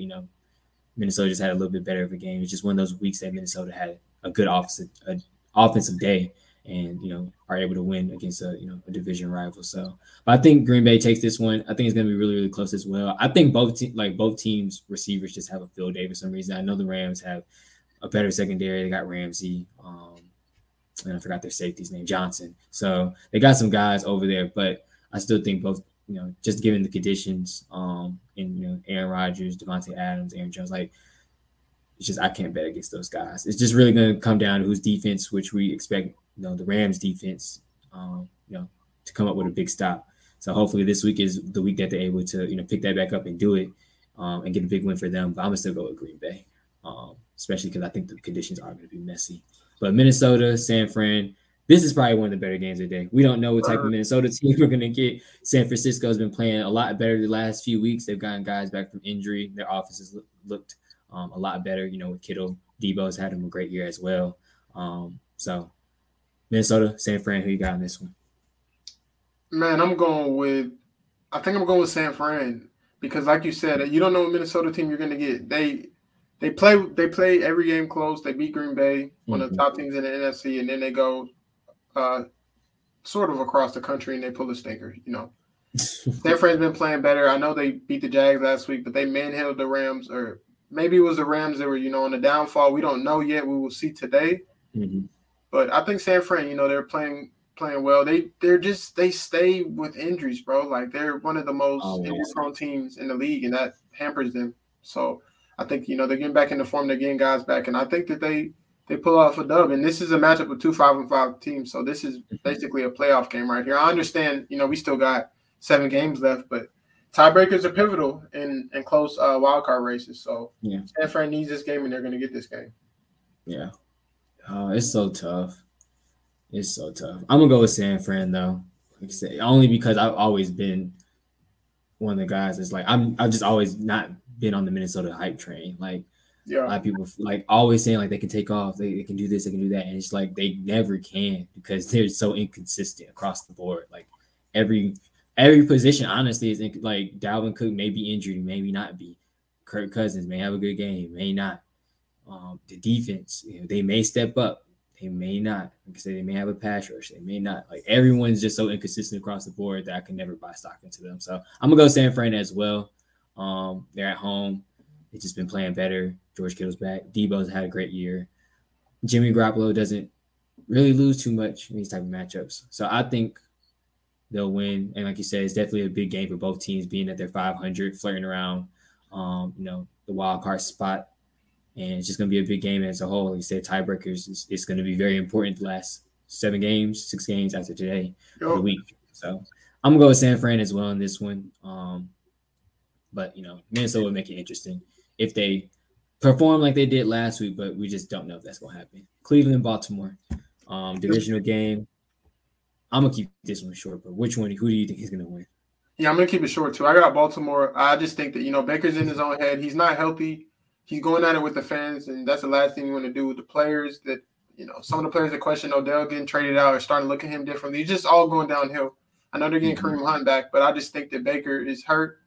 Minnesota just had a little bit better of a game. It's just one of those weeks that Minnesota had a good offensive day, and are able to win against a division rival. So, but I think Green Bay takes this one. I think it's going to be really, really close as well. I think both teams receivers just have a field day for some reason. I know the Rams have a better secondary. They got Ramsey, and I forgot their safety's name, Johnson. So they got some guys over there, but I still think both, just given the conditions, and Aaron Rodgers, Devontae Adams, Aaron Jones, like it's just I can't bet against those guys. It's just really going to come down to whose defense, which we expect, the Rams defense, to come up with a big stop. So hopefully this week is the week that they're able to, pick that back up and do it, and get a big win for them. But I'm gonna still go with Green Bay, especially because I think the conditions are going to be messy. But Minnesota, San Fran, this is probably one of the better games of the day. We don't know what type of Minnesota team we're going to get. San Francisco has been playing a lot better the last few weeks. They've gotten guys back from injury. Their offenses looked a lot better. With Kittle, Debo's had him a great year as well. So Minnesota, San Fran, who you got on this one? Man, I'm going with San Fran because, like you said, you don't know what Minnesota team you're going to get. They play every game close. They beat Green Bay, one of the top teams in the NFC, and then they go sort of across the country and they pull a stinker. San Fran's been playing better. I know they beat the Jags last week, but they manhandled the Rams, or maybe it was the Rams that were on the downfall. We don't know yet. We will see today. Mm-hmm. But I think San Fran, they're playing well. They stay with injuries, bro. Like they're one of the most injury-prone teams in the league, and that hampers them. So I think, they're getting back into form. They're getting guys back. And I think that they pull off a dub. And this is a matchup with 2 5-5 teams. So this is basically a playoff game right here. I understand, we still got 7 games left, but tiebreakers are pivotal in close wild card races. So San Fran needs this game, and they're going to get this game. Yeah. Oh, it's so tough. It's so tough. I'm going to go with San Fran, though. Like I said, only because I've always been one of the guys that's like, I've just always not been on the Minnesota hype train. Like a lot of people like always saying like they can take off, they can do this, they can do that, and it's like they never can because they're so inconsistent across the board. Like every position honestly is like Dalvin Cook may be injured, maybe not be. Kirk Cousins may have a good game, may not. The defense, they may step up, they may not. Like I said, they may have a pass rush, they may not. Like everyone's just so inconsistent across the board that I can never buy stock into them. So I'm gonna go San Fran as well. They're at home. They've just been playing better. George Kittle's back. Debo's had a great year. Jimmy Garoppolo doesn't really lose too much in these type of matchups. So I think they'll win. And like you said, it's definitely a big game for both teams being at their 500, flirting around, the wild card spot. And it's just going to be a big game as a whole. Like you said, tiebreakers, it's going to be very important the last 6 games after today for the week. So I'm going to go with San Fran as well in this one. But, Minnesota would make it interesting if they perform like they did last week, but we just don't know if that's going to happen. Cleveland, Baltimore, divisional game. I'm going to keep this one short, but who do you think is going to win? Yeah, I'm going to keep it short, too. I got Baltimore. I just think that, Baker's in his own head. He's not healthy. He's going at it with the fans, and that's the last thing you want to do with the players that, some of the players that question Odell getting traded out are starting to look at him differently. It's just all going downhill. I know they're getting Kareem Hunt back, but I just think that Baker is hurt.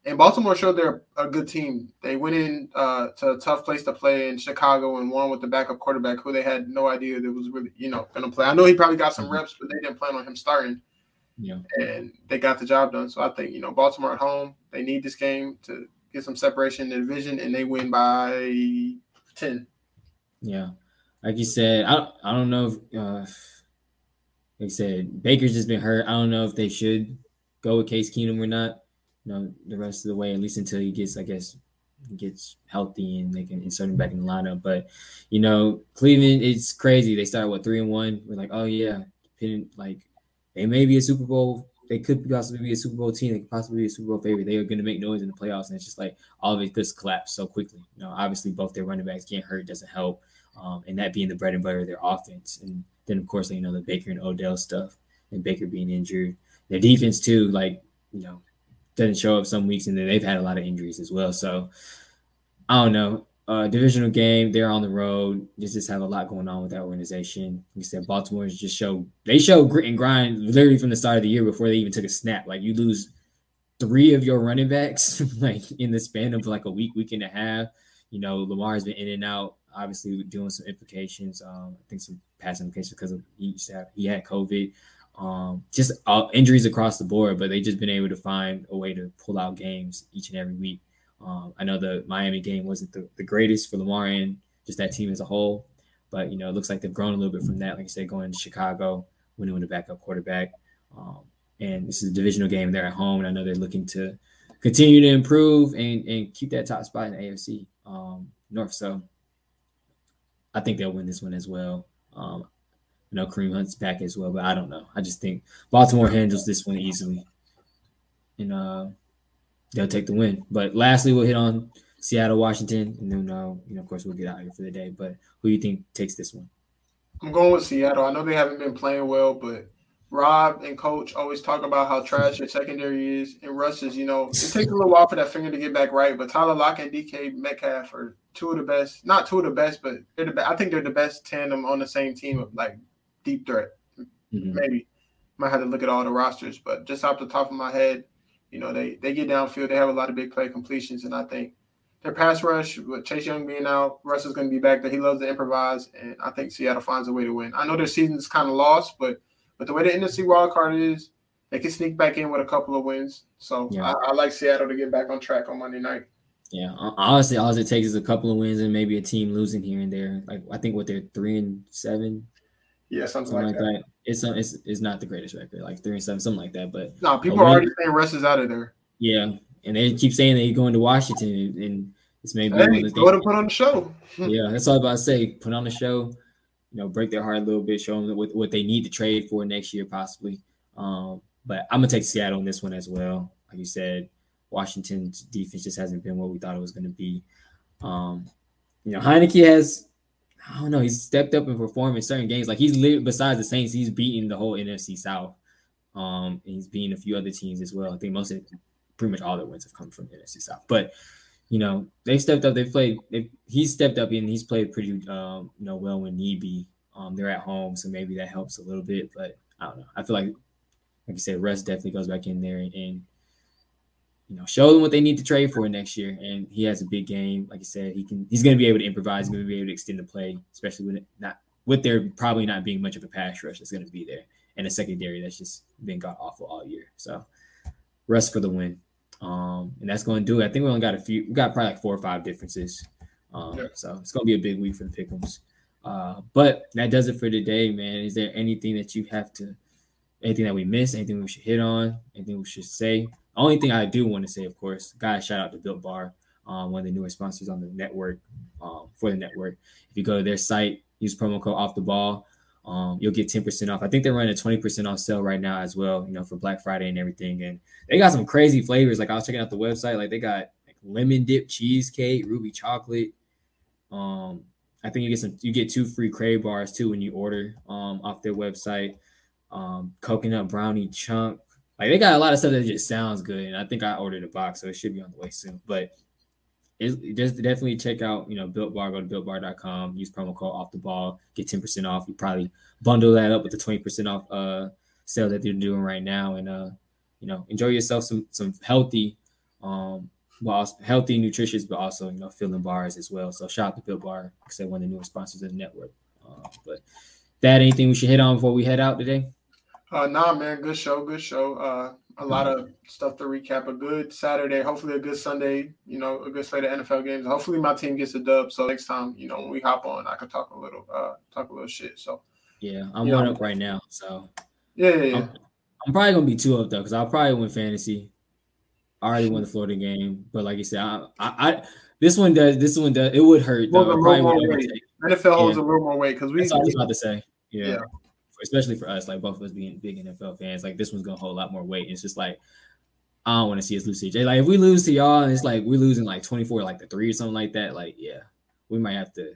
And Baltimore showed they're a good team. They went in to a tough place to play in Chicago and won with the backup quarterback who they had no idea that was really, going to play. I know he probably got some reps, but they didn't plan on him starting. Yeah. And they got the job done. So I think, Baltimore at home, they need this game to get some separation in the division, and they win by 10. Yeah. Like you said, I don't know if like you said, Baker's just been hurt. I don't know if they should go with Case Keenum or not. The rest of the way, at least until he gets, gets healthy and they can insert him back in the lineup. But, Cleveland, it's crazy. They started 3-1. We're like, oh yeah, they may be a Super Bowl. They could possibly be a Super Bowl team. They could possibly be a Super Bowl favorite. They are going to make noise in the playoffs, and it's just like all of it just collapsed so quickly. Obviously both their running backs getting hurt doesn't help, and that being the bread and butter of their offense. And then of course, the Baker and Odell stuff, and Baker being injured. Their defense too, doesn't show up some weeks, and then they've had a lot of injuries as well. So I don't know. divisional game. They're on the road. They just have a lot going on with that organization. Like you said, Baltimore just showed grit and grind literally from the start of the year before they even took a snap. Like you lose 3 of your running backs like in the span of like a week and a half. You know, Lamar has been in and out, obviously doing some implications. I think some pass implications because he had COVID. Just injuries across the board, but they just been able to find a way to pull out games each and every week. I know the Miami game wasn't the greatest for Lamar and just that team as a whole, but, you know, it looks like they've grown a little bit from that. Like I said, going to Chicago, winning with a backup quarterback. And this is a divisional game. They're at home, and I know they're looking to continue to improve and keep that top spot in the AFC North. So I think they'll win this one as well. I know Kareem Hunt's back as well, but I don't know. I just think Baltimore handles this one easily. And they'll take the win. But lastly, we'll hit on Seattle, Washington, and then, of course, we'll get out of here for the day. But who do you think takes this one? I'm going with Seattle. I know they haven't been playing well, but Rob and Coach always talk about how trash their secondary is. And Russ is, it takes a little while for that finger to get back right. But Tyler Lockett and DK Metcalf are two of the best. Not two of the best, but I think they're the best tandem on the same team of, like, deep threat. Mm-hmm. Maybe. Might have to look at all the rosters. But just off the top of my head, they get downfield. They have a lot of big play completions. And I think their pass rush, with Chase Young being out, Russ is going to be back there. He loves to improvise. And I think Seattle finds a way to win. I know their season's kind of lost, but the way the NFC wildcard is, they can sneak back in with a couple of wins. So yeah. I like Seattle to get back on track on Monday night. Yeah, honestly, all it takes is a couple of wins and maybe a team losing here and there. Like I think they're 3-7. Yeah, something like that. It's not the greatest record, like 3-7, something like that. But no, people are already saying Russ is out of there. Yeah, and they keep saying they're going to Washington, and it's maybe go to put on the show. Yeah, that's all I'm about to say. Put on the show. Break their heart a little bit, show them what they need to trade for next year, possibly. But I'm going to take Seattle in this one as well. Like you said, Washington's defense just hasn't been what we thought it was going to be. Heineke has, I don't know, he's stepped up and performed in certain games. Like besides the Saints, he's beaten the whole NFC South. And he's beaten a few other teams as well. I think pretty much all their wins have come from the NFC South. But they've stepped up. He's stepped up and he's played pretty, well when need be. They're at home, so maybe that helps a little bit. But I don't know. I feel like you said, Russ definitely goes back in there and show them what they need to trade for next year. And he has a big game. Like you said, he's going to be able to improvise. He's going to be able to extend the play, especially with there probably not being much of a pass rush that's going to be there, and a secondary that's just been god awful all year. So Russ for the win. And that's going to do it. I think we only got we got probably like 4 or 5 differences. So it's going to be a big week for the Pick'ems. But that does it for today, man. Is there anything that anything that we missed, anything we should hit on, anything we should say? The only thing I do want to say, of course, guys, shout out to Built Bar, one of the newer sponsors on the network, for the network. If you go to their site, use promo code OffTheBall, you'll get 10% off. I think they're running a 20% off sale right now as well, for Black Friday and everything. And they got some crazy flavors. Like I was checking out the website, like they got like lemon dip cheesecake, ruby chocolate. I think you get 2 free Crave bars too when you order off their website. Coconut brownie chunk. Like they got a lot of stuff that just sounds good. And I think I ordered a box, so it should be on the way soon. But just definitely check out, Built Bar. Go to builtbar.com. Use promo code OffTheBall. Get 10% off. You probably bundle that up with the 20% off sale that they're doing right now, and enjoy yourself some healthy, healthy, nutritious, but also filling bars as well. So shout out to Built Bar, like I said, one of the newest sponsors of the network. But anything we should hit on before we head out today? Nah, man, good show. A lot of stuff to recap. A good Saturday, hopefully a good Sunday, a good slate of NFL games. Hopefully my team gets a dub, so next time, when we hop on, I can talk a little shit. So yeah, I'm 1 up right now. So yeah. I'm probably gonna be 2 up though, because I'll probably win fantasy. I already won the Florida game, but like you said, I this one does. It would hurt though. NFL holds a little more weight because that's all I was about to say. Yeah. Especially for us, like both of us being big NFL fans, like this one's gonna hold a lot more weight. It's just like I don't want to see us lose to CJ. Like if we lose to y'all, and it's like we're losing like 24, like the 3 or something like that. Like we might have to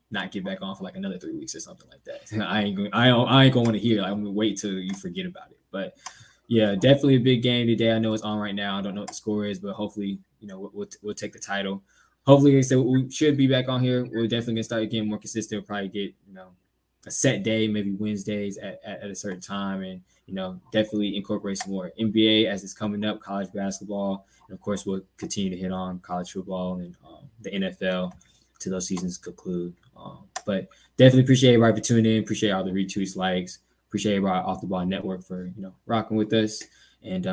not get back on for like another 3 weeks or something like that. I ain't gonna want to hear. Like, I'm gonna wait till you forget about it. But yeah, definitely a big game today. I know it's on right now. I don't know what the score is, but hopefully we'll take the title. hopefully, like I said, we should be back on here. We're definitely gonna start getting more consistent. We'll probably get a set day, maybe Wednesdays at a certain time, and definitely incorporate some more NBA as it's coming up, college basketball, and of course we'll continue to hit on college football and the NFL till those seasons conclude. But definitely appreciate everybody for tuning in. Appreciate all the retweets, likes. Appreciate everybody off the ball network for rocking with us, and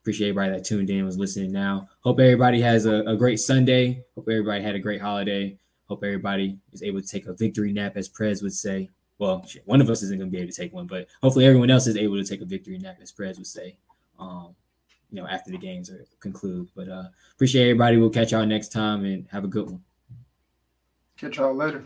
appreciate everybody that tuned in, was listening now. Hope everybody has a great Sunday. Hope everybody had a great holiday. Hope everybody is able to take a victory nap, as Prez would say. Well, one of us isn't going to be able to take one, but hopefully everyone else is able to take a victory nap, as Prez would say, after the games conclude. But appreciate everybody. We'll catch y'all next time, and have a good one. Catch y'all later.